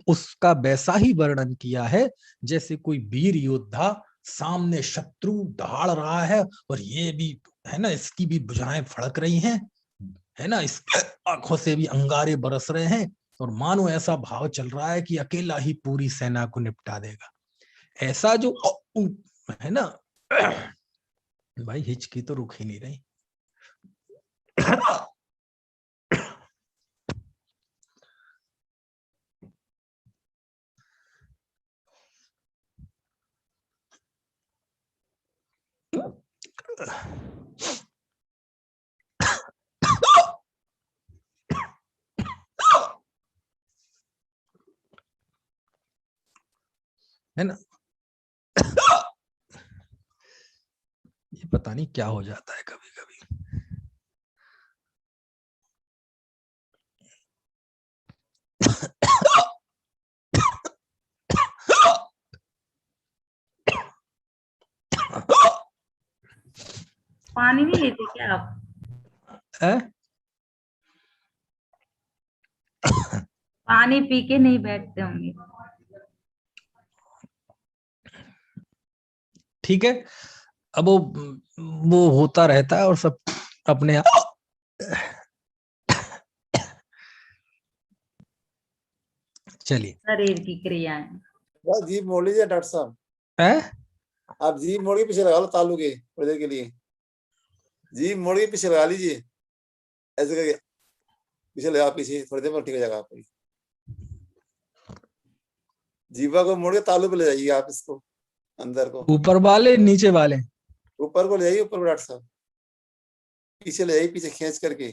उसका वैसा ही वर्णन किया है जैसे कोई वीर योद्धा सामने शत्रु दहाड़ रहा है और ये भी, है ना, इसकी भी भुजाएं फड़क रही हैं, है ना, इसकी आंखों से भी अंगारे बरस रहे हैं, और मानो ऐसा भाव चल रहा है कि अकेला ही पूरी सेना को निपटा देगा। ऐसा जो है ना, भाई हिचकी तो रुक ही नहीं रही। है ना, ये पता नहीं क्या हो जाता है कभी कभी। पानी नहीं लेते क्या आप? पानी पी के नहीं बैठते होंगे। ठीक है, अब वो होता रहता है और सब अपने आप। चलिए, शरीर की क्रियाएं। बस जीभ मोड़ लीजिए डॉक्टर साहब, आप जीभ मोड़ के पीछे लगा लो तालू के थोड़ी देर के लिए, जीभ मोड़ के पीछे लगा लीजिए, ऐसे करके पीछे लगा, पीछे थोड़ी देर में ठीक हो जाएगा आपको। जीवा को मोड़ के तालू पे ले जाइए आप, इसको अंदर को, ऊपर वाले नीचे वाले, ऊपर को ले जाइए, ऊपर डॉक्टर साहब पीछे ले जाइए, पीछे खींच करके।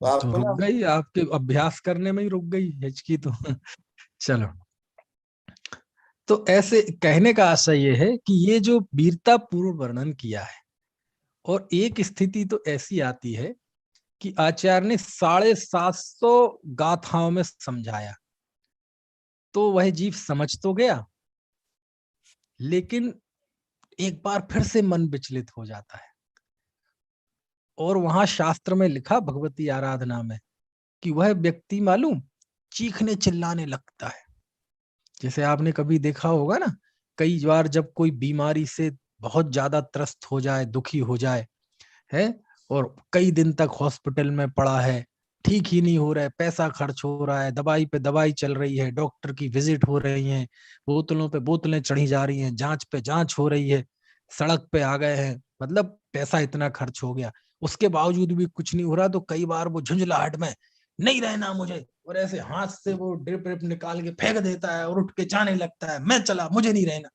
तो रुक गई, आपके अभ्यास करने में ही रुक गई हिचकी तो। चलो, तो ऐसे कहने का आशय ये है कि ये जो वीरता पूर्व वर्णन किया है, और एक स्थिति तो ऐसी आती है कि आचार्य ने 750 गाथाओं में समझाया, तो वह जीव समझ तो गया, लेकिन एक बार फिर से मन विचलित हो जाता है। और वहां शास्त्र में लिखा भगवती आराधना में कि वह व्यक्ति मालूम चीखने चिल्लाने लगता है। जैसे आपने कभी देखा होगा ना, कई बार जब कोई बीमारी से बहुत ज्यादा त्रस्त हो जाए, दुखी हो जाए, है, और कई दिन तक हॉस्पिटल में पड़ा है, ठीक ही नहीं हो रहा है, पैसा खर्च हो रहा है, दवाई पे दवाई चल रही है, डॉक्टर की विजिट हो रही है, बोतलों पे बोतलें चढ़ी जा रही हैं, जांच पे जांच हो रही है, सड़क पे आ गए हैं, मतलब पैसा इतना खर्च हो गया, उसके बावजूद भी कुछ नहीं हो रहा, तो कई बार वो झुंझलाहट में नहीं रहना मुझे, और ऐसे हाथ से वो ड्रिप ड्रिप निकाल के फेंक देता है और उठ के जाने लगता है, मैं चला, मुझे नहीं रहना।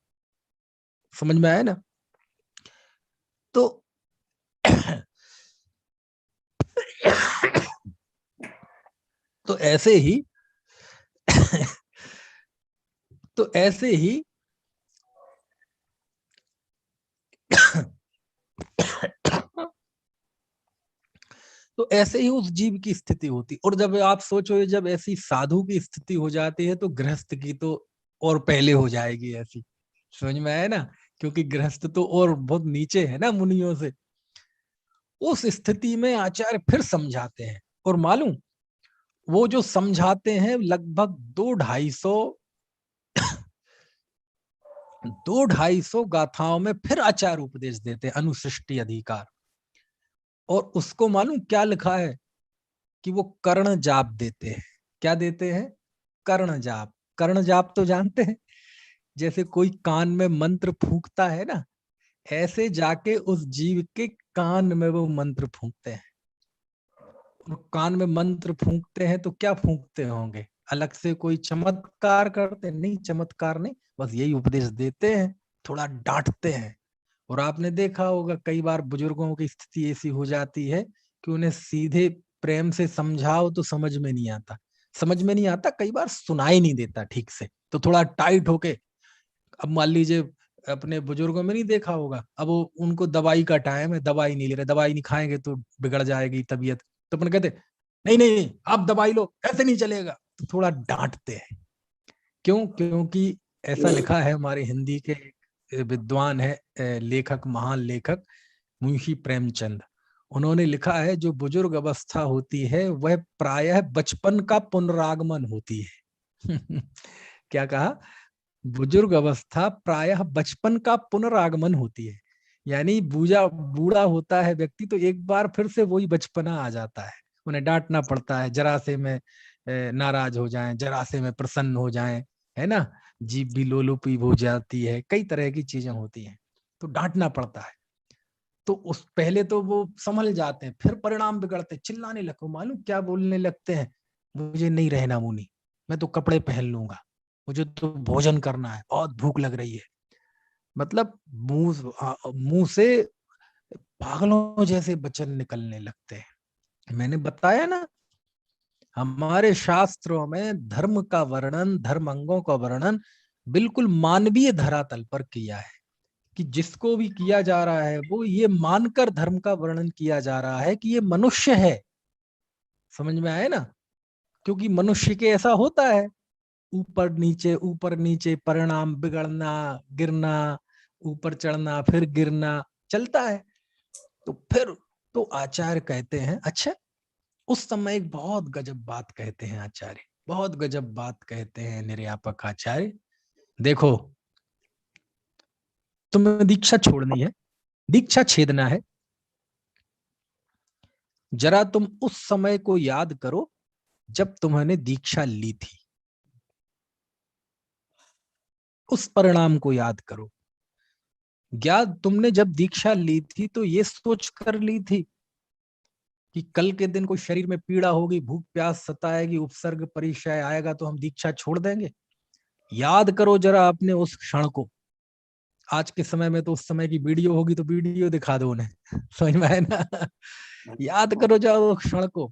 समझ में आया ना। तो तो ऐसे ही तो ऐसे ही तो ऐसे ही उस जीव की स्थिति होती। और जब आप सोचो, जब ऐसी साधु की स्थिति हो जाती है तो गृहस्थ की तो और पहले हो जाएगी ऐसी। समझ में आया ना, क्योंकि गृहस्थ तो और बहुत नीचे है ना मुनियों से। उस स्थिति में आचार्य फिर समझाते हैं, और मालूम वो जो समझाते हैं लगभग 200-250 गाथाओं में फिर आचार्य उपदेश देते हैं, अनुसृष्टि अधिकार। और उसको मालूम क्या लिखा है कि वो कर्ण जाप देते हैं। क्या देते हैं? कर्ण जाप। कर्ण जाप तो जानते हैं, जैसे कोई कान में मंत्र फूंकता है ना, ऐसे जाके उस जीव के कान में वो मंत्र फूंकते हैं। और कान में मंत्र फूंकते हैं तो क्या फूंकते होंगे? अलग से कोई चमत्कार करते नहीं, चमत्कार नहीं, बस यही उपदेश देते हैं, थोड़ा डांटते हैं। और आपने देखा होगा कई बार बुजुर्गों की स्थिति ऐसी हो जाती है कि उन्हें सीधे प्रेम से समझाओ तो समझ में नहीं आता, कई बार सुनाई नहीं देता ठीक से, तो थोड़ा टाइट होके। अब मान लीजिए अपने बुजुर्गों में नहीं देखा होगा, अब वो उनको दवाई का टाइम है, दवाई नहीं ले रहे, दवाई नहीं खाएंगे तो बिगड़ जाएगी तबीयत, तो अपन कहते नहीं नहीं आप दवाई लो, ऐसे नहीं चलेगा, तो थोड़ा डांटते हैं। क्यों? क्योंकि ऐसा लिखा है, हमारे हिंदी के विद्वान है, लेखक, महान लेखक मुंशी प्रेमचंद, उन्होंने लिखा है जो बुजुर्ग अवस्था होती है वह प्रायः बचपन का पुनरागमन होती है। क्या कहा? बुजुर्ग अवस्था प्रायः बचपन का पुनरागमन होती है। यानी बूढ़ा होता है व्यक्ति तो एक बार फिर से वही बचपना आ जाता है, उन्हें डांटना पड़ता है, जरा से में नाराज हो जाएं, जरा से में प्रसन्न हो जाएं, है ना, जीभ भी लोलुपी हो जाती है, कई तरह की चीजें होती हैं, तो डांटना पड़ता है। तो उस पहले तो वो संभल जाते हैं, फिर परिणाम बिगड़ते, चिल्लाने लगो, मालूम क्या बोलने लगते हैं, मुझे नहीं रहना मुनि, मैं तो कपड़े पहन लूंगा, मुझे तो भोजन करना है, बहुत भूख लग रही है। मतलब मुंह से पागलों जैसे वचन निकलने लगते हैं। मैंने बताया ना, हमारे शास्त्रों में धर्म का वर्णन, धर्म अंगों का वर्णन बिल्कुल मानवीय धरातल पर किया है, कि जिसको भी किया जा रहा है वो ये मानकर धर्म का वर्णन किया जा रहा है कि ये मनुष्य है। समझ में आए ना? क्योंकि मनुष्य के ऐसा होता है, ऊपर नीचे परिणाम बिगड़ना, गिरना, ऊपर चढ़ना फिर गिरना चलता है। तो फिर तो आचार्य कहते हैं, अच्छा, उस समय एक बहुत गजब बात कहते हैं आचार्य, बहुत गजब बात कहते हैं निर्यापक आचार्य। देखो, तुम्हें दीक्षा छोड़नी है, दीक्षा छेदना है, जरा तुम उस समय को याद करो जब तुमने दीक्षा ली थी, उस परिणाम को याद करो। क्या तुमने जब दीक्षा ली थी तो ये सोच कर ली थी कि कल के दिन कोई शरीर में पीड़ा होगी, भूख प्यास सताएगी, उपसर्ग परिचय आएगा तो हम दीक्षा छोड़ देंगे? याद करो जरा अपने उस क्षण को। आज के समय में तो उस समय की वीडियो होगी तो वीडियो दिखा दो उन्हें। समझ में आए ना? याद करो जरा उस क्षण को।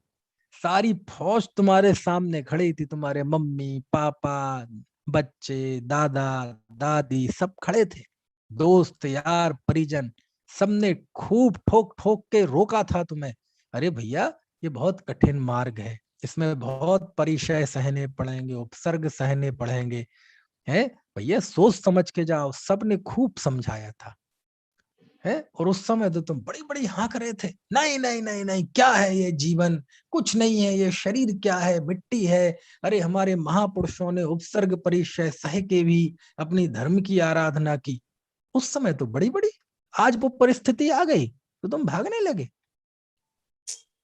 सारी फौज तुम्हारे सामने खड़ी थी, तुम्हारे मम्मी पापा, बच्चे, दादा दादी सब खड़े थे, दोस्त यार परिजन, सबने खूब ठोक ठोक के रोका था तुम्हें, अरे भैया ये बहुत कठिन मार्ग है, इसमें बहुत परिचय सहने पड़ेंगे, उपसर्ग सहने पड़ेंगे, है भैया सोच समझ के जाओ, सबने खूब समझाया था, है। और उस समय तो तुम बड़ी बड़ी हाँक रहे थे, नहीं नहीं नहीं नहीं, क्या है ये जीवन, कुछ नहीं है, ये शरीर क्या है, मिट्टी है। अरे हमारे महापुरुषों ने उपसर्ग परिचय सह के भी अपनी धर्म की आराधना की, उस समय तो बड़ी बड़ी, आज वो परिस्थिति आ गई तो तुम भागने लगे।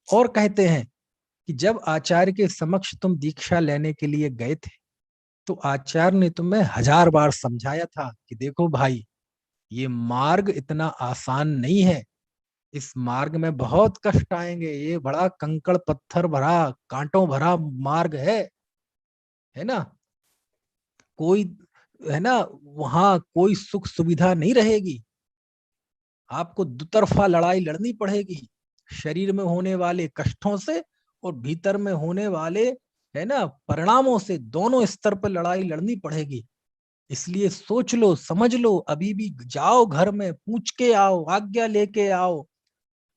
और कहते हैं कि जब आचार्य के समक्ष तुम दीक्षा लेने के लिए गए थे तो आचार्य ने तुम्हें 1000 बार समझाया था कि देखो भाई, ये मार्ग इतना आसान नहीं है, इस मार्ग में बहुत कष्ट आएंगे, ये बड़ा कंकड़ पत्थर भरा, कांटों भरा मार्ग है ना, कोई, है ना, वहां कोई सुख सुविधा नहीं रहेगी, आपको दुतरफा लड़ाई लड़नी पड़ेगी, शरीर में होने वाले कष्टों से और भीतर में होने वाले, है ना, परिणामों से, दोनों स्तर पर लड़ाई लड़नी पड़ेगी। इसलिए सोच लो, समझ लो, अभी भी जाओ, घर में पूछ के आओ, आज्ञा लेके आओ,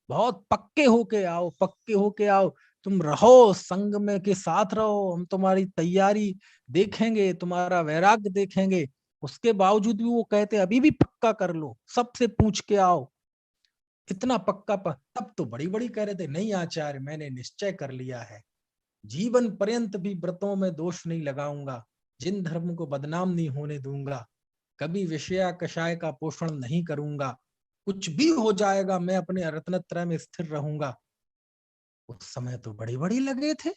बहुत पक्के होके आओ, पक्के होके आओ, तुम रहो संग में के साथ रहो, हम तुम्हारी तैयारी देखेंगे, तुम्हारा वैराग्य देखेंगे। उसके बावजूद भी वो कहते अभी भी पक्का कर लो, सबसे पूछ के आओ, इतना पक्का तब तो बड़ी बड़ी कह रहे थे, नहीं आचार्य मैंने निश्चय कर लिया है, जीवन पर्यंत भी व्रतों में दोष नहीं लगाऊंगा, जिन धर्म को बदनाम नहीं होने दूंगा, कभी विषया कषाय का पोषण नहीं करूंगा, कुछ भी हो जाएगा मैं अपने रत्नत्रय में स्थिर रहूंगा। उस समय तो बड़ी बड़ी लगे थे,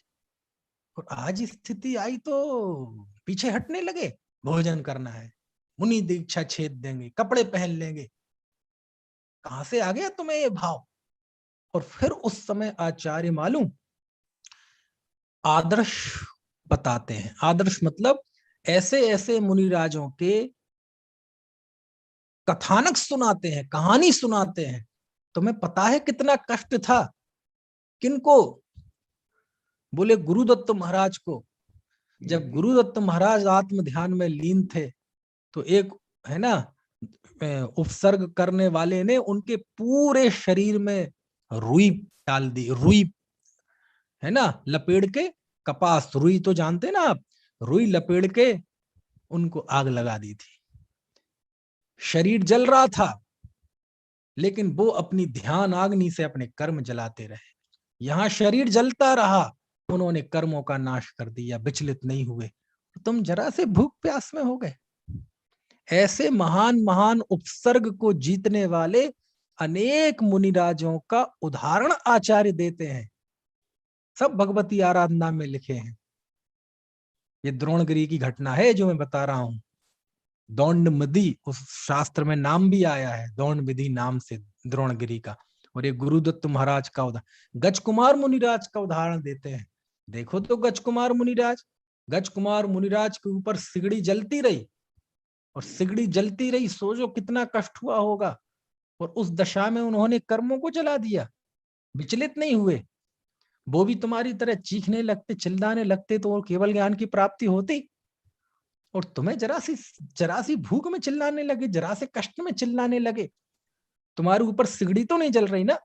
और आज स्थिति आई तो पीछे हटने लगे। भोजन करना है, मुनि दीक्षा छेद देंगे, कपड़े पहन लेंगे। कहां से आ गया तुम्हें ये भाव? और फिर उस समय आचार्य मालूम आदर्श बताते हैं। आदर्श मतलब ऐसे ऐसे मुनिराजों के कथानक सुनाते हैं, कहानी सुनाते हैं। तुम्हें पता है कितना कष्ट था? किनको? बोले गुरुदत्त महाराज को। जब गुरुदत्त महाराज आत्म ध्यान में लीन थे तो एक है ना उपसर्ग करने वाले ने उनके पूरे शरीर में रुई डाल दी। रुई है ना, लपेड़ के, कपास रुई तो जानते ना आप, रुई लपेड़ के उनको आग लगा दी थी। शरीर जल रहा था, लेकिन वो अपनी ध्यान आग्नि से अपने कर्म जलाते रहे। यहां शरीर जलता रहा, उन्होंने कर्मों का नाश कर दिया, विचलित नहीं हुए। तुम जरा से भूख प्यास में हो गए। ऐसे महान महान उपसर्ग को जीतने वाले अनेक मुनिराजों का उदाहरण आचार्य देते हैं। सब भगवती आराधना में लिखे हैं। ये द्रोणगिरी की घटना है जो मैं बता रहा हूं। दौंडमदी उस शास्त्र में नाम भी आया है, दौंडविधि नाम से द्रोणगिरी का। और ये गुरुदत्त महाराज का उदाहरण, गजकुमार मुनिराज का उदाहरण देते हैं। देखो तो गजकुमार मुनिराज के ऊपर सिगड़ी जलती रही, और सिगड़ी जलती रही, सोचो कितना कष्ट हुआ होगा। और उस दशा में उन्होंने कर्मों को जला दिया, विचलित नहीं हुए। वो भी तुम्हारी तरह चीखने लगते, चिल्लाने लगते तो केवल ज्ञान की प्राप्ति होती। और तुम्हें जरा सी भूख में चिल्लाने लगे, जरा से कष्ट में चिल्लाने लगे, तुम्हारे ऊपर सिगड़ी तो नहीं जल रही ना।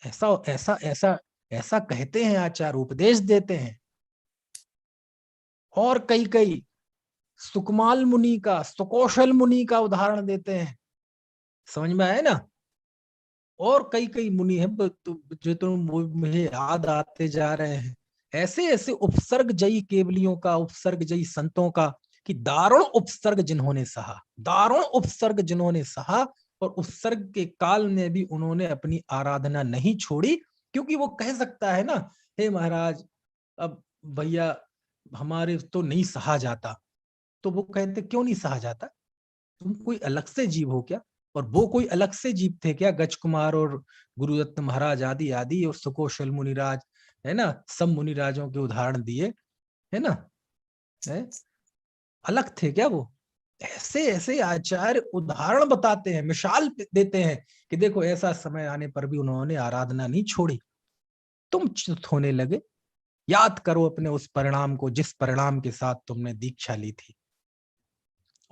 ऐसा ऐसा ऐसा ऐसा कहते हैं आचार्य, उपदेश देते हैं। और कई कई सुकमाल मुनि का, सुकौशल मुनि का उदाहरण देते हैं। समझ में आया ना? और कई कई मुनि हैं जो तुम मुझे याद आते जा रहे हैं। ऐसे ऐसे उपसर्ग जयी केवलियों का, उपसर्ग जयी संतों का, कि दारुण उपसर्ग जिन्होंने सहा, दारुण उपसर्ग जिन्होंने सहा, और उपसर्ग के काल में भी उन्होंने अपनी आराधना नहीं छोड़ी। क्योंकि वो कह सकता है ना, हे महाराज अब भैया हमारे तो नहीं सहा जाता। तो वो कहते क्यों नहीं सहा जाता? तुम कोई अलग से जीव हो क्या? और वो कोई अलग से जीव थे क्या? गजकुमार और गुरुदत्त महाराज आदि आदि और सुकौशल मुनिराज, है ना, सब मुनिराजों के उदाहरण दिए, है ना, है? अलग थे क्या वो? ऐसे ऐसे आचार्य उदाहरण बताते हैं, मिसाल देते हैं कि देखो ऐसा समय आने पर भी उन्होंने आराधना नहीं छोड़ी। तुम च्युत होने लगे। याद करो अपने उस परिणाम को, जिस परिणाम के साथ तुमने दीक्षा ली थी।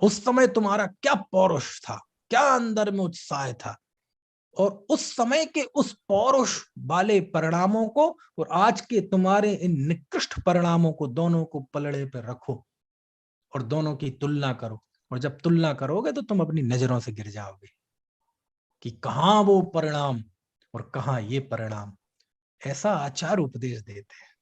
उस समय तुम्हारा क्या पौरुष था, क्या अंदर में उत्साह था। और उस समय के उस पौरुष वाले परिणामों को और आज के तुम्हारे इन निकृष्ट परिणामों को, दोनों को पलड़े पर रखो और दोनों की तुलना करो। और जब तुलना करोगे तो तुम अपनी नजरों से गिर जाओगे कि कहां वो परिणाम और कहां ये परिणाम। ऐसा आचार उपदेश देते हैं।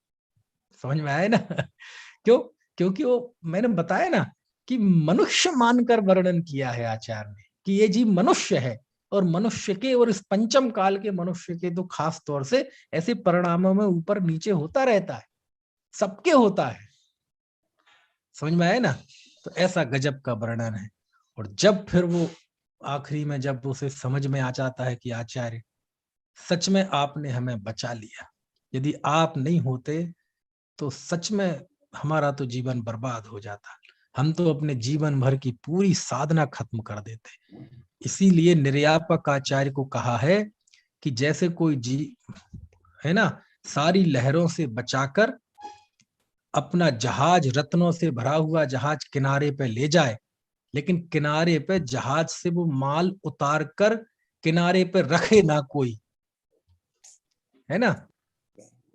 समझ में आए ना? क्यों? क्योंकि वो मैंने बताया ना कि मनुष्य मानकर वर्णन किया है आचार्य ने कि ये जीव मनुष्य है, और मनुष्य के, और इस पंचम काल के मनुष्य के तो खास तौर से ऐसे परिणामों में ऊपर नीचे होता रहता है, सबके होता है। समझ में आया ना? तो ऐसा गजब का वर्णन है। और जब फिर वो आखिरी में जब उसे समझ में आ जाता है कि आचार्य सच में आपने हमें बचा लिया, यदि आप नहीं होते तो सच में हमारा तो जीवन बर्बाद हो जाता, हम तो अपने जीवन भर की पूरी साधना खत्म कर देते। इसीलिए निर्यापक आचार्य को कहा है कि जैसे कोई जीव है ना, सारी लहरों से बचाकर अपना जहाज, रत्नों से भरा हुआ जहाज किनारे पे ले जाए, लेकिन किनारे पे जहाज से वो माल उतार कर किनारे पे रखे ना कोई, है ना।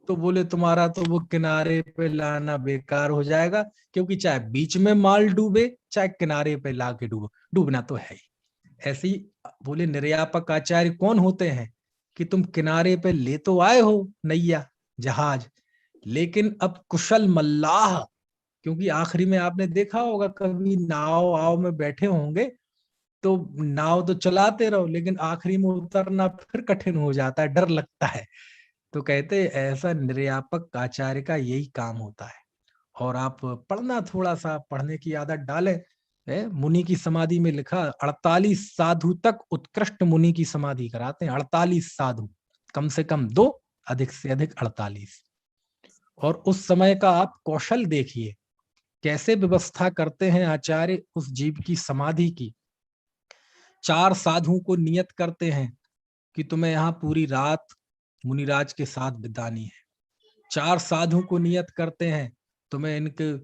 तो बोले तुम्हारा तो वो किनारे पे लाना बेकार हो जाएगा, क्योंकि चाहे बीच में माल डूबे चाहे किनारे पे लाके डूबना तो है ही। ऐसी बोले निर्यापक आचार्य कौन होते हैं कि तुम किनारे पे ले तो आए हो नैया, जहाज, लेकिन अब कुशल मल्लाह, क्योंकि आखिरी में आपने देखा होगा कभी नाव आओ में बैठे होंगे तो नाव तो चलाते रहो लेकिन आखिरी में उतरना फिर कठिन हो जाता है, डर लगता है। तो कहते ऐसा निर्यापक आचार्य का यही काम होता है। और आप पढ़ना, थोड़ा सा पढ़ने की आदत डालें। मुनि की समाधि में लिखा 48 साधु तक उत्कृष्ट मुनि की समाधि कराते हैं। 48 साधु, कम से कम 2, अधिक से अधिक 48। और उस समय का आप कौशल देखिए, कैसे व्यवस्था करते हैं आचार्य उस जीव की समाधि की। 4 साधुओं को नियत करते हैं कि तुम्हें यहाँ पूरी रात मुनिराज के साथ बितानी है। 4 साधु को नियत करते हैं तुम्हें इनके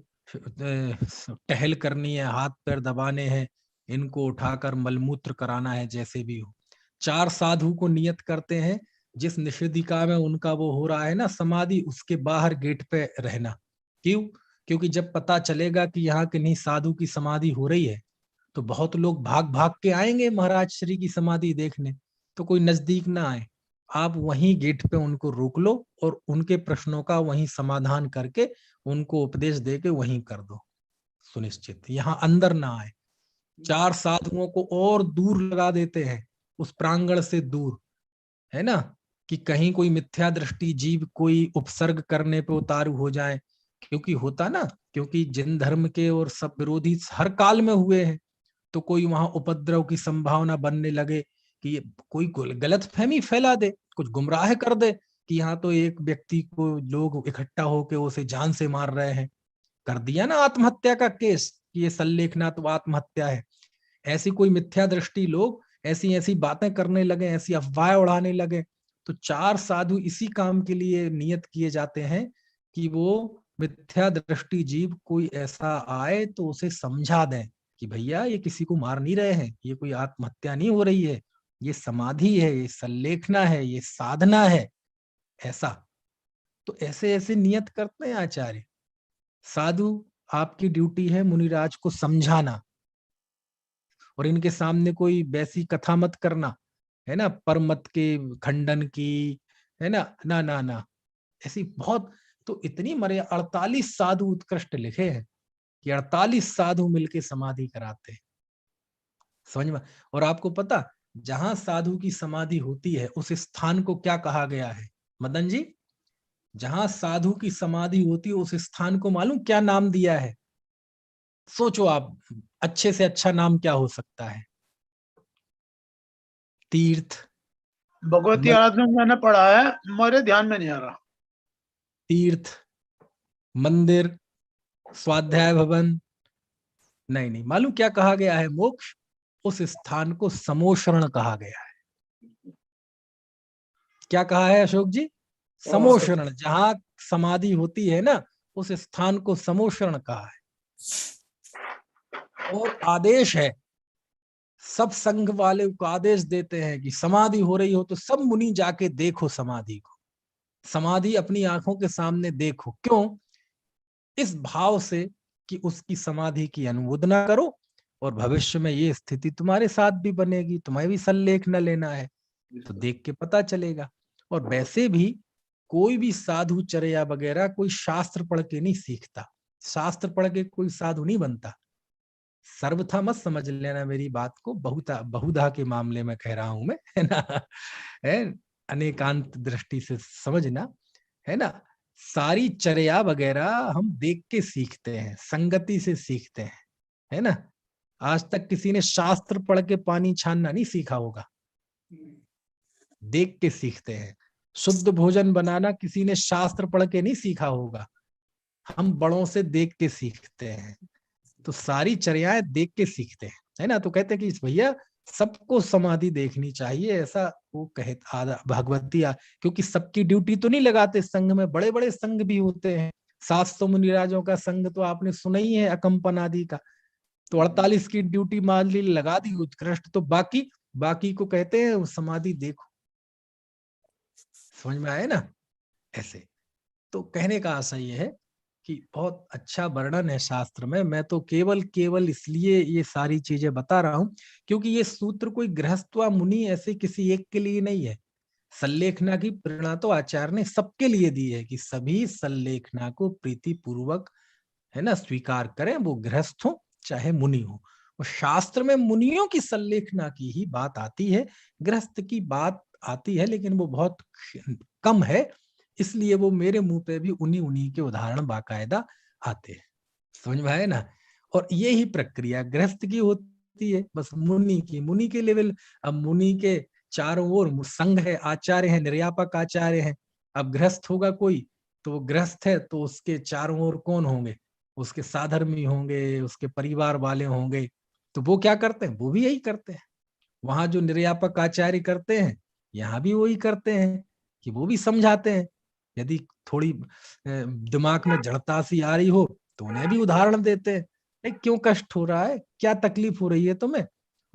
टहल करनी है, हाथ पैर दबाने हैं, इनको उठाकर मलमूत्र कराना है, जैसे भी हो। 4 साधु को नियत करते हैं जिस निषेधिका में उनका वो हो रहा है ना समाधि, उसके बाहर गेट पे रहना। क्यों? क्योंकि जब पता चलेगा कि यहाँ किन्हीं साधु की समाधि हो रही है तो बहुत लोग भाग भाग के आएंगे महाराज श्री की समाधि देखने, तो कोई नजदीक ना आए। आप वहीं गेट पे उनको रोक लो और उनके प्रश्नों का वहीं समाधान करके उनको उपदेश दे के वहीं कर दो सुनिश्चित, यहाँ अंदर ना आए। 4 साधुओं को और दूर लगा देते हैं, उस प्रांगण से दूर, है ना, कि कहीं कोई मिथ्या दृष्टि जीव कोई उपसर्ग करने पे उतारू हो जाए। क्योंकि होता ना, क्योंकि जिन धर्म के और सब विरोधी हर काल में हुए हैं, तो कोई वहां उपद्रव की संभावना बनने लगे कि कोई गलत फहमी फैला दे, कुछ गुमराह कर दे कि यहाँ तो एक व्यक्ति को लोग इकट्ठा होकर उसे जान से मार रहे हैं। कर दिया ना आत्महत्या का केस कि ये सल्लेखना तो आत्महत्या है। ऐसी कोई मिथ्या दृष्टि लोग ऐसी ऐसी बातें करने लगे, ऐसी अफवाहें उड़ाने लगे। तो 4 साधु इसी काम के लिए नियत किए जाते हैं कि वो मिथ्या दृष्टि जीव कोई ऐसा आए तो उसे समझा दें कि भैया ये किसी को मार नहीं रहे हैं, ये कोई आत्महत्या नहीं हो रही है, ये समाधि है, ये सल्लेखना है, ये साधना है, ऐसा। तो ऐसे ऐसे नियत करते हैं आचार्य। साधु आपकी ड्यूटी है मुनिराज को समझाना, और इनके सामने कोई वैसी कथा मत करना, है ना, परमत के खंडन की, है ना, ना ना ना, ऐसी बहुत। तो इतनी मर्यादा, 48 साधु उत्कृष्ट लिखे हैं कि 48 साधु मिलके समाधि कराते हैं, समझ में। और आपको पता, जहां साधु की समाधि होती है उस स्थान को क्या कहा गया है मदन जी? जहां साधु की समाधि होती है उस स्थान को मालूम क्या नाम दिया है? सोचो आप, अच्छे से अच्छा नाम क्या हो सकता है? तीर्थ, भगवती आराधना में मैंने पढ़ा है, मेरे ध्यान में नहीं आ रहा। तीर्थ, मंदिर, स्वाध्याय भवन, नहीं नहीं, मालूम क्या कहा गया है? मोक्ष। उस स्थान को समोशरण कहा गया है। क्या कहा है अशोक जी? समोशरण। जहां समाधि होती है ना उस स्थान को समोशरण कहा है। और आदेश है, सब संघ वाले को आदेश देते हैं कि समाधि हो रही हो तो सब मुनि जाके देखो समाधि को, समाधि अपनी आंखों के सामने देखो। क्यों? इस भाव से कि उसकी समाधि की अनुमोदना करो और भविष्य में ये स्थिति तुम्हारे साथ भी बनेगी, तुम्हें भी सल्लेख न लेना है तो देख के पता चलेगा। और वैसे भी कोई भी साधु चर्या वगैरह कोई शास्त्र पढ़ के नहीं सीखता, शास्त्र पढ़ के कोई साधु नहीं बनता। सर्वथा मत समझ लेना मेरी बात को, बहुधा के मामले में कह रहा हूं मैं, है ना, है अनेकांत दृष्टि से समझना, है ना। सारी चर्या वगैरह हम देख के सीखते हैं, संगति से सीखते हैं, है ना। आज तक किसी ने शास्त्र पढ़ के पानी छानना नहीं सीखा होगा, देख के सीखते हैं। शुद्ध भोजन बनाना किसी ने शास्त्र पढ़ के नहीं सीखा होगा, हम बड़ों से देख के सीखते हैं। तो सारी चर्याएं देख के सीखते हैं, है ना। तो कहते हैं कि भैया सबको समाधि देखनी चाहिए, ऐसा वो कहे भगवती, क्योंकि सबकी ड्यूटी तो नहीं लगाते। संघ में बड़े बड़े संघ भी होते हैं, 700 मुनिराजों का संघ तो आपने सुना ही है, अकंपन आदि का। तो 48 की ड्यूटी मान ली, लगा दी उत्कृष्ट, तो बाकी को कहते हैं समाधि देखो। समझ में आए ना? ऐसे तो कहने का आशा ये है कि बहुत अच्छा वर्णन है शास्त्र में। मैं तो केवल इसलिए ये सारी चीजें बता रहा हूं क्योंकि ये सूत्र कोई गृहस्थ व मुनि ऐसे किसी एक के लिए नहीं है, सल्लेखना की प्रेरणा तो आचार्य ने सबके लिए दी है कि सभी सल्लेखना को प्रीति पूर्वक, है ना, स्वीकार करें, वो गृहस्थ हो चाहे मुनि हो। और शास्त्र में मुनियों की सल्लेखना की ही बात आती है, गृहस्थ की बात आती है, लेकिन वो बहुत कम है, इसलिए वो मेरे मुंह पे भी उन्हीं के उदाहरण बाकायदा आते हैं। समझ में आए ना। और ये ही प्रक्रिया गृहस्थ की होती है, बस मुनि के लेवल। अब मुनि के चारों ओर संघ है, आचार्य है, निर्यापक आचार्य है। अब गृहस्थ होगा कोई, तो वो गृहस्थ है तो उसके चारों ओर कौन होंगे, उसके साधर्मी होंगे, उसके परिवार वाले होंगे। तो वो क्या करते हैं, वो भी यही करते हैं। वहां जो निर्यापक आचार्य करते हैं, यहाँ भी वही करते हैं कि वो भी समझाते हैं। यदि थोड़ी दिमाग में जड़ता सी आ रही हो तो उन्हें भी उदाहरण देते हैं, क्यों कष्ट हो रहा है, क्या तकलीफ हो रही है तुम्हें।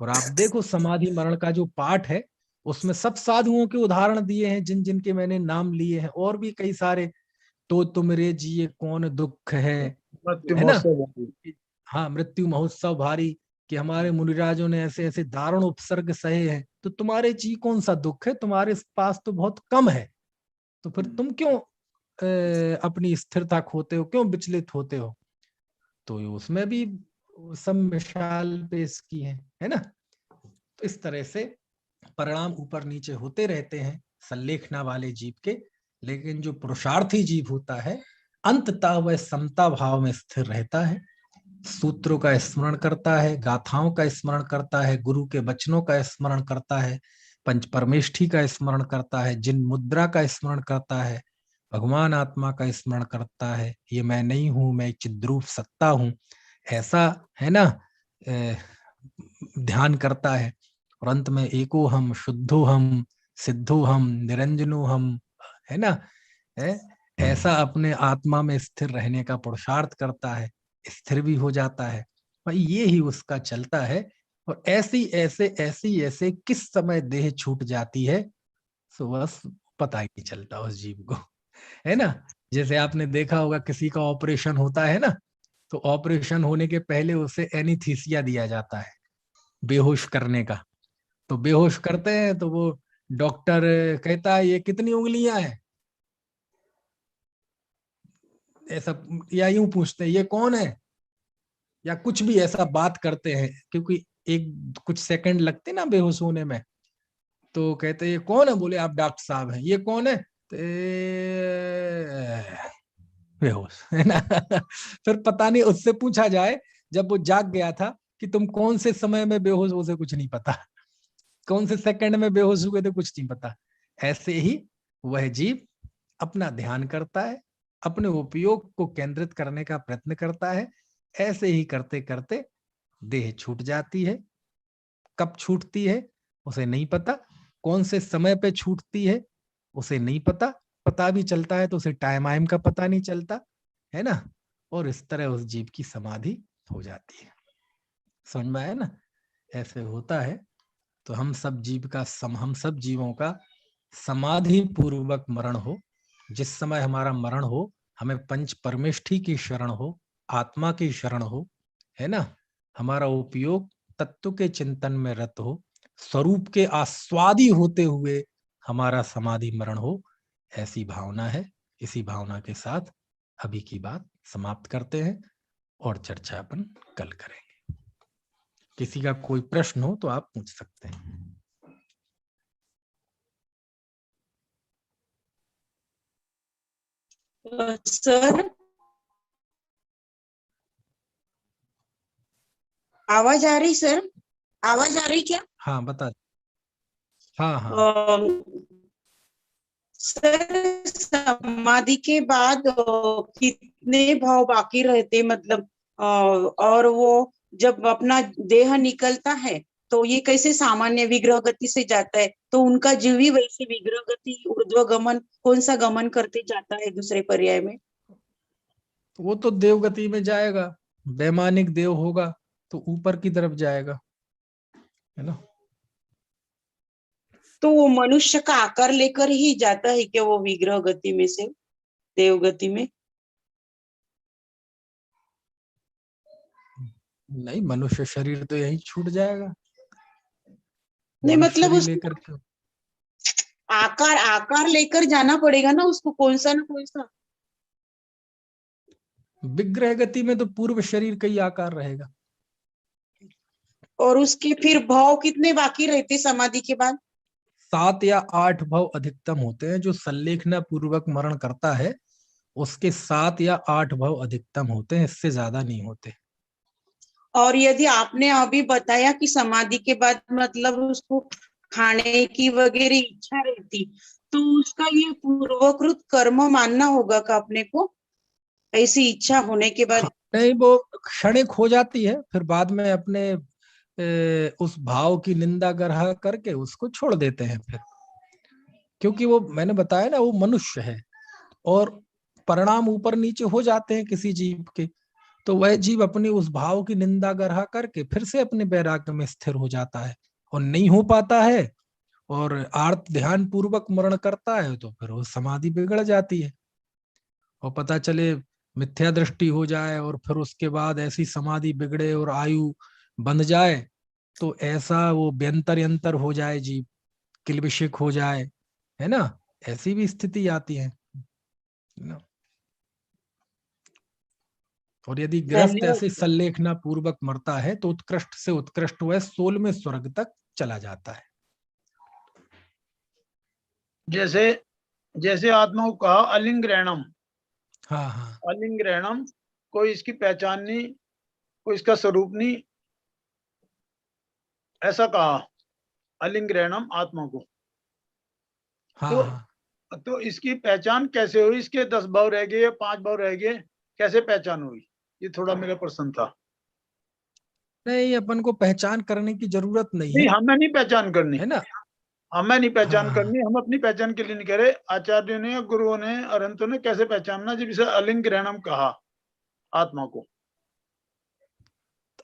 और आप देखो समाधि मरण का जो पाठ है, उसमें सब साधुओं के उदाहरण दिए हैं, जिन जिन के मैंने नाम लिए हैं, और भी कई सारे। तो तुमरे जिए कौन दुख है ना। हाँ, मृत्यु महोत्सव भारी, कि हमारे मुनिराजों ने ऐसे ऐसे दारुण उपसर्ग सहे हैं, तो तुम्हारे जी कौन सा दुख है, तुम्हारे पास तो बहुत कम है, तो फिर तुम क्यों अपनी स्थिरता खोते हो, क्यों विचलित होते हो। तो उसमें भी सब मिसाल पेश की है ना। तो इस तरह से परिणाम ऊपर नीचे होते रहते हैं सल्लेखना वाले जीव के, लेकिन जो पुरुषार्थी जीव होता है अंततः वह समता भाव में स्थिर रहता है, सूत्रों का स्मरण करता है, गाथाओं का स्मरण करता है, गुरु के वचनों का स्मरण करता है, पंच परमेष्ठी का स्मरण करता है, जिन मुद्रा का स्मरण करता है, भगवान आत्मा का स्मरण करता है, ये मैं नहीं हूं, मैं चिद्रूप सत्ता हूं, ऐसा, है ना, ध्यान करता है। और अंत में एको हम, शुद्धो हम, सिद्धो हम, निरंजनो हम, है ना, ऐसा अपने आत्मा में स्थिर रहने का पुरुषार्थ करता है, स्थिर भी हो जाता है। भाई ये ही उसका चलता है। और ऐसी ऐसे किस समय देह छूट जाती है, सो बस पता ही नहीं चलता उस जीव को, है ना। जैसे आपने देखा होगा किसी का ऑपरेशन होता है ना, तो ऑपरेशन होने के पहले उसे एनीस्थीसिया दिया जाता है, बेहोश करने का। तो बेहोश करते हैं तो वो डॉक्टर कहता है ये कितनी उंगलियां हैं, ऐसा, या यूं पूछते हैं ये कौन है, या कुछ भी ऐसा बात करते हैं, क्योंकि एक कुछ सेकंड लगते ना बेहोश होने में। तो कहते हैं ये कौन है, बोले आप डॉक्टर साहब हैं, ये कौन है, तो बेहोश, है ना। फिर पता नहीं, उससे पूछा जाए जब वो जाग गया था कि तुम कौन से समय में बेहोश, उसे कुछ नहीं पता, कौन से सेकंड में बेहोश हुए थे कुछ नहीं पता। ऐसे ही वह जीव अपना ध्यान करता है, अपने उपयोग को केंद्रित करने का प्रयत्न करता है, ऐसे ही करते करते देह छूट जाती है। कब छूटती है उसे नहीं पता, कौन से समय पे छूटती है उसे नहीं पता, पता भी चलता है तो उसे टाइम आइम का पता नहीं चलता, है ना। और इस तरह उस जीव की समाधि हो जाती है। समझ में आया ना, ऐसे होता है। तो हम सब जीवों का समाधि पूर्वक मरण हो, जिस समय हमारा मरण हो, हमें पंच परमेष्ठी की शरण हो, आत्मा की शरण हो, है ना, हमारा उपयोग तत्व के चिंतन में रत हो, स्वरूप के आस्वादी होते हुए हमारा समाधि मरण हो, ऐसी भावना है। इसी भावना के साथ अभी की बात समाप्त करते हैं और चर्चा अपन कल करेंगे। किसी का कोई प्रश्न हो तो आप पूछ सकते हैं। सर आवाज आ रही, सर आवाज आ रही क्या? हाँ बता। हाँ सर समाधि के बाद कितने भाव बाकी रहते, मतलब और वो जब अपना देह निकलता है तो ये कैसे सामान्य विग्रह गति से जाता है, तो उनका जीव भी वैसे विग्रह गति ऊर्ध्व गमन कौन सा गमन करते जाता है दूसरे पर्याय में? वो तो देव गति में जाएगा, वैमानिक देव होगा तो ऊपर की तरफ जाएगा, है ना। तो वो मनुष्य का आकार लेकर ही जाता है क्या वो विग्रह गति में से देव गति में? नहीं, मनुष्य शरीर तो यही छूट जाएगा, नहीं मनुष्य मतलब शरीर उस लेकर क्यों। आकार आकार लेकर जाना पड़ेगा ना उसको, कौन सा ना कौन सा। विग्रह गति में तो पूर्व शरीर का ही आकार रहेगा। और उसके फिर भाव कितने बाकी रहते समाधि के बाद? 7 या 8 भाव अधिकतम होते हैं। जो संलेखना पूर्वक मरण करता है उसके 7 या 8 भाव अधिकतम होते हैं, इससे ज्यादा नहीं होते। और यदि आपने अभी बताया कि समाधि के बाद मतलब उसको खाने की वगैरह इच्छा रहती, तो उसका ये पूर्वकृत कर्म मानना होगा का अपने को, ऐसी इच्छा होने के बाद? नहीं, वो क्षणिक हो जाती है, फिर बाद में अपने उस भाव की निंदा ग्रह करके उसको छोड़ देते हैं फिर, क्योंकि वो मैंने बताया ना वो मनुष्य है और परिणाम ऊपर नीचे हो जाते हैं किसी जीव के, तो वह जीव अपनी उस भाव की निंदा ग्रह करके फिर से अपने वैराग्य में स्थिर हो जाता है। और नहीं हो पाता है और आर्त ध्यान पूर्वक मरण करता है तो फिर वो समाधि बिगड़ जाती है और पता चले मिथ्या दृष्टि हो जाए और फिर उसके बाद ऐसी समाधि बिगड़े और आयु बंध जाए, तो ऐसा वो व्यंतर यंतर हो जाए जीव, किलबिशिक हो जाए, है ना, ऐसी भी स्थिति आती है ना। और यदि गृहस्थ ऐसे संलेखना पूर्वक मरता है तो उत्कृष्ट से उत्कृष्ट वह 16वें स्वर्ग तक चला जाता है। जैसे जैसे आत्मा को कहा अलिंग ग्रहणम, हाँ हाँ, अलिंग ग्रहणम, कोई इसकी पहचान नहीं, कोई इसका स्वरूप नहीं, ऐसा कहा अलिंग ग्रहणम आत्मा को। हाँ तो हाँ। तो इसकी पहचान कैसे हुई? इसके 10 भाव रह गए या 5 भाव रह गए, कैसे पहचान हुई? ये थोड़ा मेरा प्रश्न था। नहीं, अपन को पहचान करने की जरूरत नहीं नहीं, है, हमें नहीं पहचान करनी, है ना। हमें नहीं पहचान हाँ करनी, हम अपनी पहचान के लिए नहीं कह रहे। आचार्यों ने या गुरुओं ने अरहंतों ने कैसे पहचानना जब इसे अलिंग ग्रहणम कहा आत्मा को?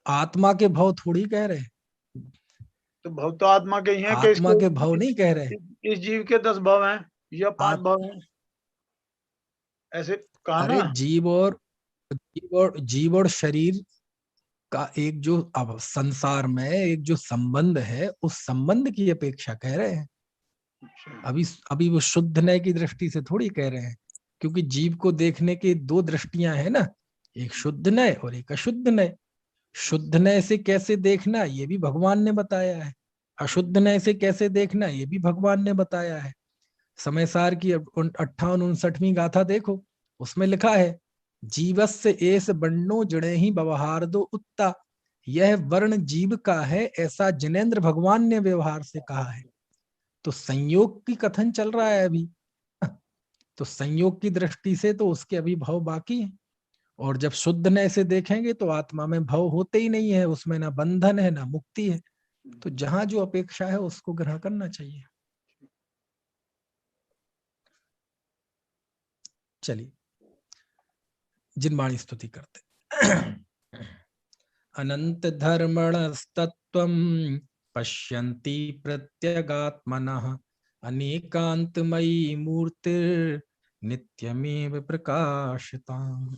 आत्मा के भाव थोड़ी कह रहे, तो भाव तो आत्मा के ही हैं कि आत्मा के भाव इसको नहीं कह रहे। इस जीव के 10 भाव हैं या 5 आत, भाव हैं, ऐसे कहा ना। अरे जीव और शरीर का एक जो अब संसार में एक जो संबंध है उस संबंध की अपेक्षा कह रहे हैं। अभी अभी वो शुद्ध नय की दृष्टि से थोड़ी कह रहे हैं, क्योंकि जीव को देखने की 2 दृष्टियां है ना, एक शुद्ध नय और एक अशुद्ध नय। शुद्ध नय से कैसे देखना ये भी भगवान ने बताया है, अशुद्ध नय से कैसे देखना ये भी भगवान ने बताया है। समय सार की 58-59वीं गाथा देखो, उसमें लिखा है जीवस्य एस बन्नो जड़े ही व्यवहार दो उत्ता, यह वर्ण जीव का है ऐसा जिनेन्द्र भगवान ने व्यवहार से कहा है। तो संयोग की कथन चल रहा है अभी, तो संयोग की दृष्टि से तो उसके अभी भाव बाकी है। और जब शुद्ध नय से देखेंगे तो आत्मा में भाव होते ही नहीं है, उसमें ना बंधन है ना मुक्ति है। तो जहां जो अपेक्षा है उसको ग्रहण करना चाहिए। चलिए जिनवाणी स्तुति करते। अनंत धर्मणस्तत्त्वं पश्यन्ति प्रत्यगात्मनः, अनेकांतमयी मूर्तिर्नित्यमेव प्रकाशताम्।